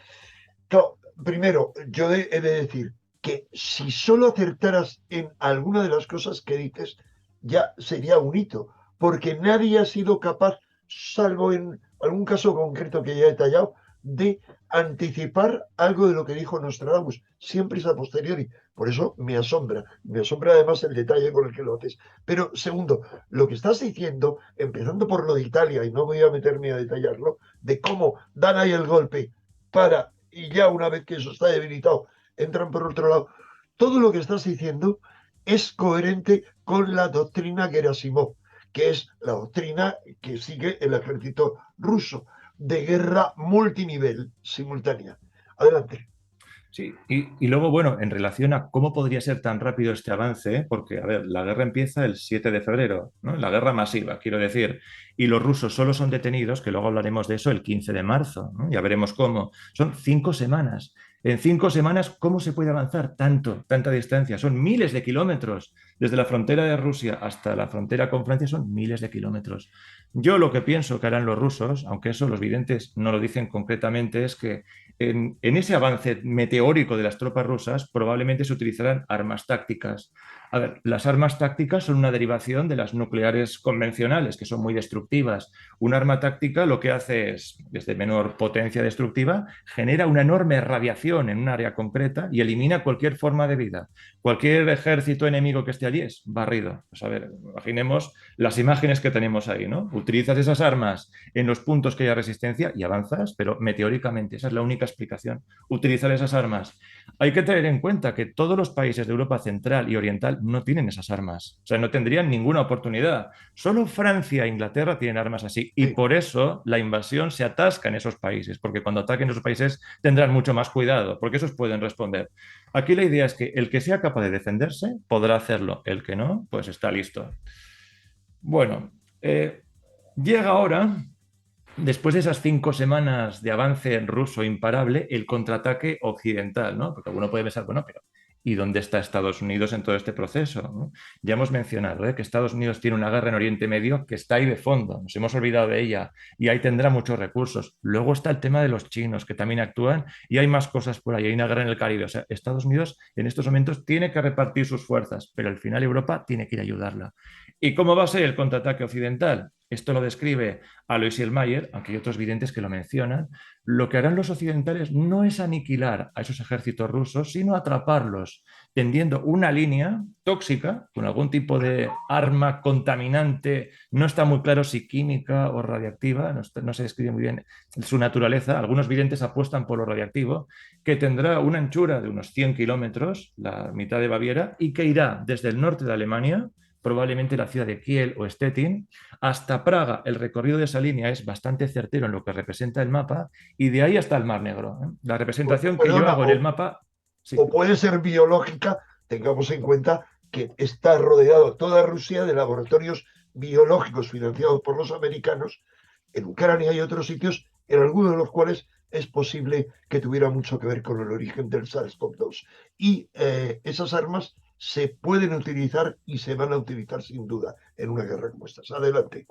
Primero, he de decir que si solo acertaras en alguna de las cosas que dices, ya sería un hito, porque nadie ha sido capaz, salvo en algún caso concreto que ya he detallado, de anticipar algo de lo que dijo Nostradamus. Siempre es a posteriori. Por eso me asombra además el detalle con el que lo haces. Pero segundo, lo que estás diciendo, empezando por lo de Italia, y no voy a meterme a detallarlo, de cómo dan ahí el golpe para, y ya una vez que eso está debilitado, entran por otro lado. Todo lo que estás diciendo es coherente con la doctrina Gerasimov, que es la doctrina que sigue el ejército ruso de guerra multinivel simultánea. Adelante. Sí, y luego, bueno, en relación a cómo podría ser tan rápido este avance, porque, a ver, la guerra empieza el 7 de febrero, ¿no? La guerra masiva, quiero decir, y los rusos solo son detenidos, que luego hablaremos de eso, el 15 de marzo, ¿no? Ya veremos cómo. Son 5 semanas. En 5 semanas, ¿cómo se puede avanzar tanto, tanta distancia? Son miles de kilómetros. Desde la frontera de Rusia hasta la frontera con Francia son miles de kilómetros. Yo lo que pienso que harán los rusos, aunque eso los videntes no lo dicen concretamente, es que en ese avance meteórico de las tropas rusas probablemente se utilizarán armas tácticas. A ver, las armas tácticas son una derivación de las nucleares convencionales, que son muy destructivas. Un arma táctica lo que hace es, desde menor potencia destructiva, genera una enorme radiación en un área concreta y elimina cualquier forma de vida. Cualquier ejército enemigo que esté allí es barrido. Pues a ver, imaginemos las imágenes que tenemos ahí, ¿no? Utilizas esas armas en los puntos que haya resistencia y avanzas, pero meteóricamente. Esa es la única explicación. Utilizar esas armas. Hay que tener en cuenta que todos los países de Europa Central y Oriental no tienen esas armas. O sea, no tendrían ninguna oportunidad. Solo Francia e Inglaterra tienen armas así. Y Sí. por eso la invasión se atasca en esos países, porque cuando ataquen esos países tendrán mucho más cuidado, porque esos pueden responder. Aquí la idea es que el que sea capaz de defenderse podrá hacerlo. El que no, pues está listo. Bueno, llega ahora, después de esas 5 semanas de avance ruso imparable, el contraataque occidental, ¿no? Porque uno puede pensar, bueno, pero ¿y dónde está Estados Unidos en todo este proceso? ¿No? Ya hemos mencionado que Estados Unidos tiene una guerra en Oriente Medio que está ahí de fondo, nos hemos olvidado de ella y ahí tendrá muchos recursos. Luego está el tema de los chinos que también actúan y hay más cosas por ahí, hay una guerra en el Caribe. O sea, Estados Unidos en estos momentos tiene que repartir sus fuerzas, pero al final Europa tiene que ir a ayudarla. ¿Y cómo va a ser el contraataque occidental? Esto lo describe Alois Mayer, aunque hay otros videntes que lo mencionan. Lo que harán los occidentales no es aniquilar a esos ejércitos rusos, sino atraparlos, tendiendo una línea tóxica con algún tipo de arma contaminante. No está muy claro si química o radiactiva, no se describe muy bien su naturaleza. Algunos videntes apuestan por lo radiactivo, que tendrá una anchura de unos 100 kilómetros, la mitad de Baviera, y que irá desde el norte de Alemania, probablemente la ciudad de Kiel o Stettin, hasta Praga. El recorrido de esa línea es bastante certero en lo que representa el mapa y de ahí hasta el Mar Negro. La representación que yo Perdona, hago en el mapa, sí, o puede ser biológica, tengamos en cuenta que está rodeado toda Rusia de laboratorios biológicos financiados por los americanos en Ucrania y otros sitios, en algunos de los cuales es posible que tuviera mucho que ver con el origen del SARS-CoV-2. Y esas armas se pueden utilizar y se van a utilizar sin duda en una guerra como esta. Adelante.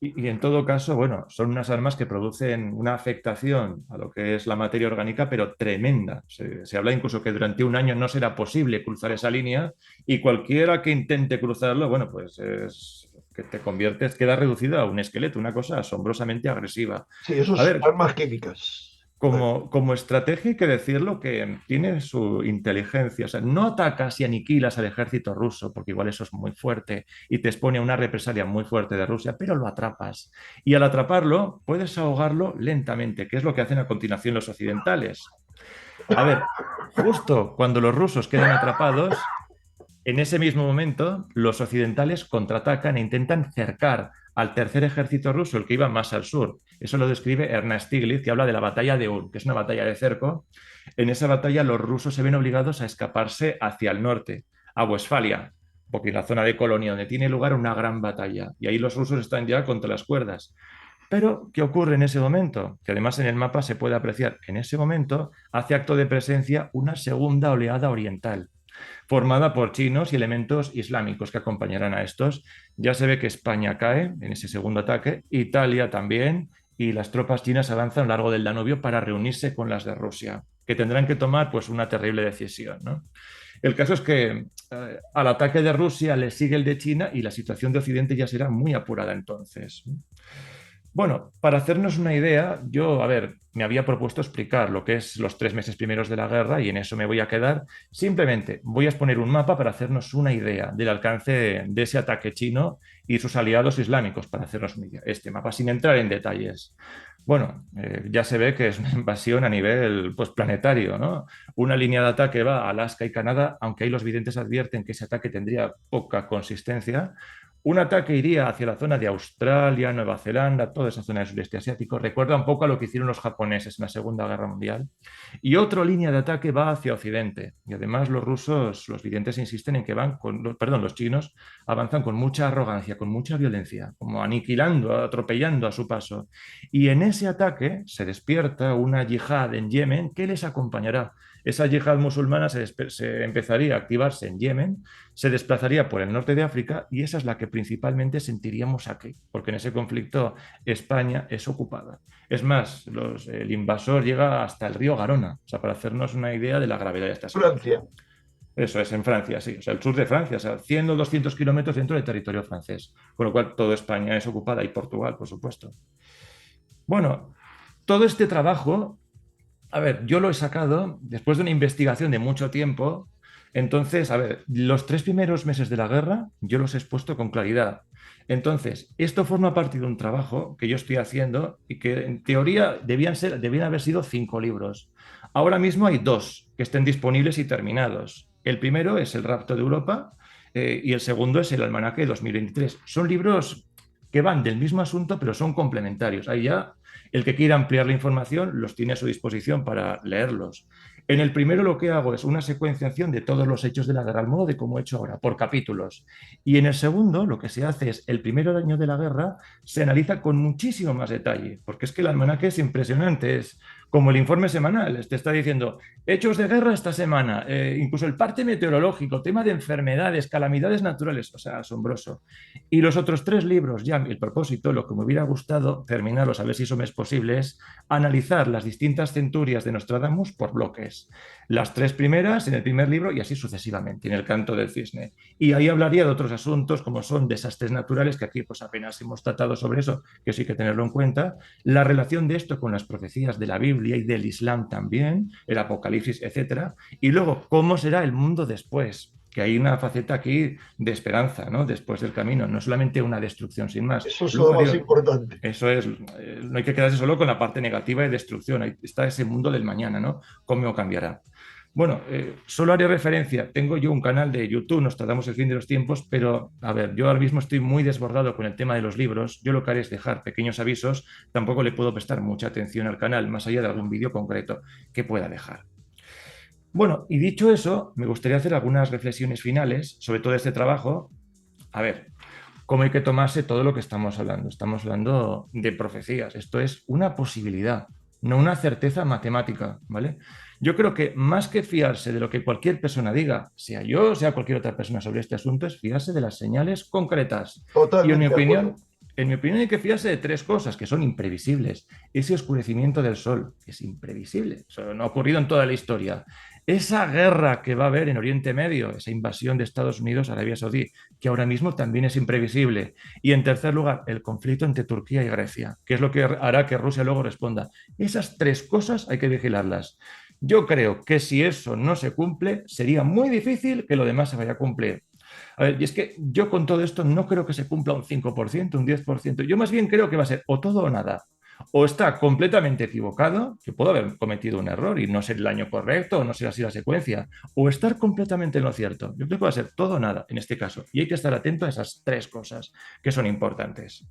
y en todo caso, bueno, son unas armas que producen una afectación a lo que es la materia orgánica, pero tremenda. Se habla incluso que durante un año no será posible cruzar esa línea y cualquiera que intente cruzarlo, bueno, pues es que te conviertes, queda reducido a un esqueleto, una cosa asombrosamente agresiva. Sí, eso A es ver, armas químicas. como estrategia hay que decirlo que tiene su inteligencia. O sea, no atacas y aniquilas al ejército ruso, porque igual eso es muy fuerte y te expone a una represalia muy fuerte de Rusia, pero lo atrapas. Y al atraparlo, puedes ahogarlo lentamente, que es lo que hacen a continuación los occidentales. A ver, justo cuando los rusos quedan atrapados, en ese mismo momento, los occidentales contraatacan e intentan cercar al tercer ejército ruso, el que iba más al sur. Eso lo describe Ernest Stiglitz, que habla de la batalla de Ur, que es una batalla de cerco. En esa batalla los rusos se ven obligados a escaparse hacia el norte, a Westfalia, porque es la zona de Colonia, donde tiene lugar una gran batalla. Y ahí los rusos están ya contra las cuerdas. Pero, ¿qué ocurre en ese momento? Que además en el mapa se puede apreciar, en ese momento hace acto de presencia una segunda oleada oriental formada por chinos y elementos islámicos que acompañarán a estos. Ya se ve que España cae en ese segundo ataque, Italia también, y las tropas chinas avanzan a lo largo del Danubio para reunirse con las de Rusia. que tendrán que tomar pues una terrible decisión, ¿no? El caso es que al ataque de Rusia le sigue el de China y la situación de Occidente ya será muy apurada entonces. Bueno, para hacernos una idea, yo, a ver, me había propuesto explicar lo que es los 3 meses primeros de la guerra y en eso me voy a quedar. Simplemente voy a exponer un mapa para hacernos una idea del alcance de ese ataque chino y sus aliados islámicos, para hacernos una idea. Este mapa, sin entrar en detalles. Bueno, ya se ve que es una invasión a nivel pues, planetario, ¿no? Una línea de ataque va a Alaska y Canadá, aunque ahí los videntes advierten que ese ataque tendría poca consistencia. Un ataque iría hacia la zona de Australia, Nueva Zelanda, toda esa zona del sureste asiático. Recuerda un poco a lo que hicieron los japoneses en la Segunda Guerra Mundial. Y otra línea de ataque va hacia Occidente. Y además los rusos, los videntes insisten en que van con, perdón, los chinos avanzan con mucha arrogancia, con mucha violencia, como aniquilando, atropellando a su paso. Y en ese ataque se despierta una yihad en Yemen que les acompañará. Esa yihad musulmana se empezaría a activarse en Yemen, se desplazaría por el norte de África y esa es la que principalmente sentiríamos aquí, porque en ese conflicto España es ocupada. Es más, el invasor llega hasta el río Garona, o sea, para hacernos una idea de la gravedad de esta situación. Francia. Eso es, en Francia, sí, o sea, el sur de Francia, o sea, 100 o 200 kilómetros dentro del territorio francés, con lo cual toda España es ocupada y Portugal, por supuesto. Bueno, todo este trabajo, a ver, yo lo he sacado después de una investigación de mucho tiempo. Entonces, a ver, los 3 primeros meses de la guerra yo los he expuesto con claridad. Entonces, esto forma parte de un trabajo que yo estoy haciendo y que en teoría debían haber sido 5 libros. Ahora mismo hay 2 que estén disponibles y terminados. El primero es El rapto de Europa y el segundo es El almanaque de 2023. Son libros que van del mismo asunto, pero son complementarios. Ahí ya el que quiera ampliar la información los tiene a su disposición para leerlos. En el primero lo que hago es una secuenciación de todos los hechos de la guerra, al modo de como he hecho ahora, por capítulos. Y en el segundo lo que se hace es, el primer año de la guerra se analiza con muchísimo más detalle, porque es que el almanaque es impresionante, es como el informe semanal, te está diciendo hechos de guerra esta semana, incluso el parte meteorológico, tema de enfermedades, calamidades naturales, o sea, asombroso. Y los otros 3 libros, ya el propósito, lo que me hubiera gustado terminarlos, a ver si eso me es posible, es analizar las distintas centurias de Nostradamus por bloques. Las 3 primeras en el primer libro y así sucesivamente, en el canto del cisne. Y ahí hablaría de otros asuntos como son desastres naturales, que aquí pues apenas hemos tratado sobre eso, que sí hay que tenerlo en cuenta, la relación de esto con las profecías de la Biblia y del Islam también, el Apocalipsis, etcétera, y luego cómo será el mundo después, que hay una faceta aquí de esperanza, ¿no? Después del camino, no solamente una destrucción sin más. Eso es lo Luego, más importante. eso es, no hay que quedarse solo con la parte negativa de destrucción, ahí está ese mundo del mañana, ¿no? ¿Cómo cambiará? Bueno, solo haré referencia, tengo yo un canal de YouTube, nos tratamos el fin de los tiempos, pero a ver, yo ahora mismo estoy muy desbordado con el tema de los libros, yo lo que haré es dejar pequeños avisos, tampoco le puedo prestar mucha atención al canal, más allá de algún vídeo concreto que pueda dejar. Bueno, y dicho eso, me gustaría hacer algunas reflexiones finales sobre todo este trabajo. A ver, ¿cómo hay que tomarse todo lo que estamos hablando? Estamos hablando de profecías. Esto es una posibilidad, no una certeza matemática, ¿vale? Yo creo que más que fiarse de lo que cualquier persona diga, sea yo, sea cualquier otra persona sobre este asunto, es fiarse de las señales concretas. Y Totalmente de acuerdo. en mi opinión hay que fiarse de 3 cosas que son imprevisibles. Ese oscurecimiento del sol, que es imprevisible, eso no ha ocurrido en toda la historia. Esa guerra que va a haber en Oriente Medio, esa invasión de Estados Unidos a Arabia Saudí, que ahora mismo también es imprevisible. Y en tercer lugar, el conflicto entre Turquía y Grecia, que es lo que hará que Rusia luego responda. Esas 3 cosas hay que vigilarlas. Yo creo que si eso no se cumple, sería muy difícil que lo demás se vaya a cumplir. A ver, y es que yo con todo esto no creo que se cumpla un 5%, un 10%. Yo más bien creo que va a ser o todo o nada. O está completamente equivocado, que puedo haber cometido un error y no ser el año correcto o no ser así la secuencia, o estar completamente en lo cierto. Yo creo que va a ser todo o nada en este caso. Y hay que estar atento a esas 3 cosas que son importantes.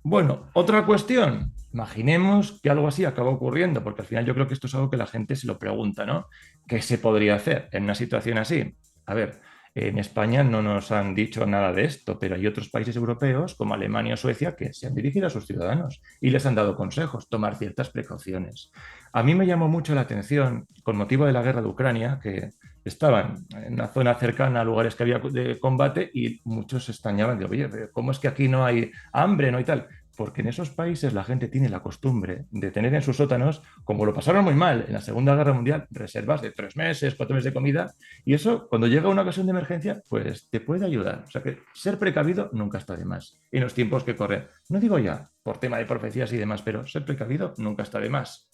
Bueno, otra cuestión. Imaginemos que algo así acaba ocurriendo, porque al final yo creo que esto es algo que la gente se lo pregunta, ¿no? ¿Qué se podría hacer en una situación así? A ver, en España no nos han dicho nada de esto, pero hay otros países europeos, como Alemania o Suecia, que se han dirigido a sus ciudadanos y les han dado consejos, tomar ciertas precauciones. A mí me llamó mucho la atención, con motivo de la guerra de Ucrania, que estaban en una zona cercana a lugares que había de combate y muchos se extrañaban de, oye, ¿cómo es que aquí no hay hambre, no hay tal? porque en esos países la gente tiene la costumbre de tener en sus sótanos, como lo pasaron muy mal en la Segunda Guerra Mundial, reservas de 3 meses, 4 meses de comida, y eso, cuando llega una ocasión de emergencia, pues te puede ayudar. O sea que ser precavido nunca está de más en los tiempos que corren. No digo ya por tema de profecías y demás, pero ser precavido nunca está de más.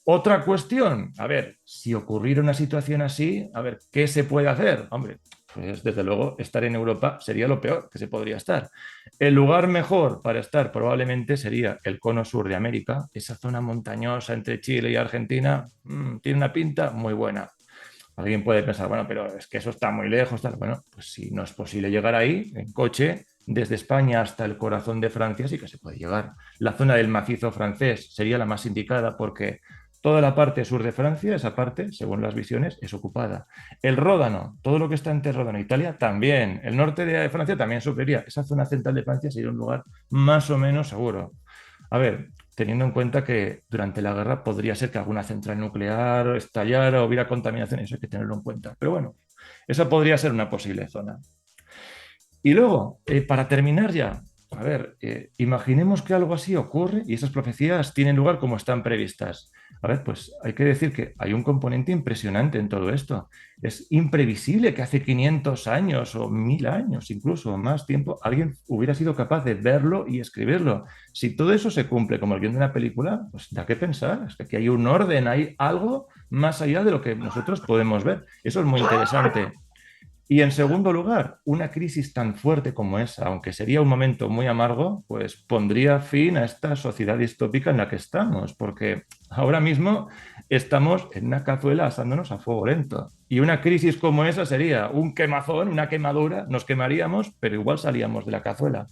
Otra cuestión, a ver, si ocurriera una situación así, a ver, ¿qué se puede hacer? Hombre, pues desde luego estar en Europa sería lo peor que se podría estar. El lugar mejor para estar probablemente sería el cono sur de América, esa zona montañosa entre Chile y Argentina, tiene una pinta muy buena. Alguien puede pensar, bueno, pero es que eso está muy lejos, tal. Bueno, pues si no es posible llegar ahí en coche, desde España hasta el corazón de Francia sí que se puede llegar. La zona del macizo francés sería la más indicada porque toda la parte sur de Francia, esa parte, según las visiones, es ocupada. El Ródano, todo lo que está entre Ródano e Italia, también. El norte de Francia también sufriría. Esa zona central de Francia sería un lugar más o menos seguro. A ver, teniendo en cuenta que durante la guerra podría ser que alguna central nuclear estallara o hubiera contaminación, eso hay que tenerlo en cuenta. Pero bueno, esa podría ser una posible zona. Y luego, para terminar ya, a ver, imaginemos que algo así ocurre y esas profecías tienen lugar como están previstas. A ver, pues hay que decir que hay un componente impresionante en todo esto. Es imprevisible que hace 500 años o 1000 años, incluso más tiempo, alguien hubiera sido capaz de verlo y escribirlo. Si todo eso se cumple como el guión de una película, pues da que pensar. Es que aquí hay un orden, hay algo más allá de lo que nosotros podemos ver. Eso es muy interesante. Y en segundo lugar, una crisis tan fuerte como esa, aunque sería un momento muy amargo, pues pondría fin a esta sociedad distópica en la que estamos, porque ahora mismo estamos en una cazuela asándonos a fuego lento. Y una crisis como esa sería un quemazón, una quemadura, nos quemaríamos, pero igual salíamos de la cazuela.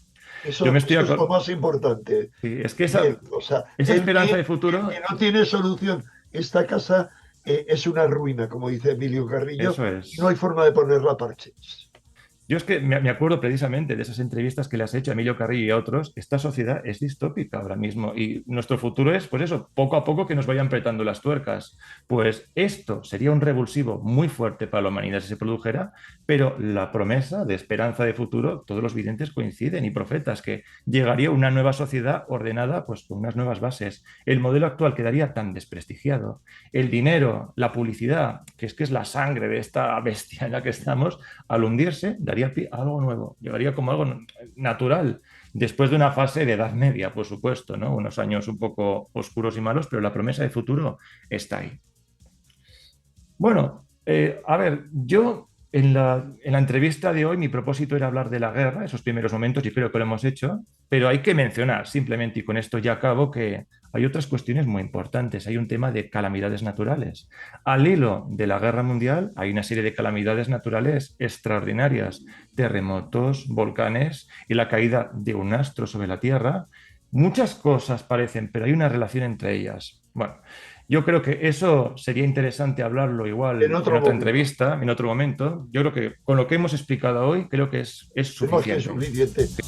Yo me estoy Eso es lo más importante. Sí, es que Bien, o sea, esa esperanza de futuro, que no tiene solución. Esta casa es una ruina, como dice Emilio Carrillo, eso y no hay es. forma de ponerla parches. Yo es que me acuerdo precisamente de esas entrevistas que le has hecho a Emilio Carrillo y a otros. Esta sociedad es distópica ahora mismo y nuestro futuro es, pues eso, poco a poco que nos vayan apretando las tuercas. Pues esto sería un revulsivo muy fuerte para la humanidad si se produjera, pero la promesa de esperanza de futuro, todos los videntes coinciden y profetas que llegaría una nueva sociedad ordenada pues con unas nuevas bases. El modelo actual quedaría tan desprestigiado. El dinero, la publicidad, que es la sangre de esta bestia en la que estamos, al hundirse, daría pie a algo nuevo, llegaría como algo natural, después de una fase de Edad Media, por supuesto, ¿no? Unos años un poco oscuros y malos, pero la promesa de futuro está ahí. Bueno, a ver, yo en la entrevista de hoy mi propósito era hablar de la guerra, esos primeros momentos, y creo que lo hemos hecho, pero hay que mencionar simplemente, y con esto ya acabo, que hay otras cuestiones muy importantes. Hay un tema de calamidades naturales. Al hilo de la guerra mundial hay una serie de calamidades naturales extraordinarias, terremotos, volcanes y la caída de un astro sobre la Tierra. Muchas cosas parecen, pero hay una relación entre ellas. Bueno. Yo creo que eso sería interesante hablarlo En igual en otro otra momento, entrevista, en otro momento. Yo creo que con lo que hemos explicado hoy, creo que es es más que suficiente. suficiente.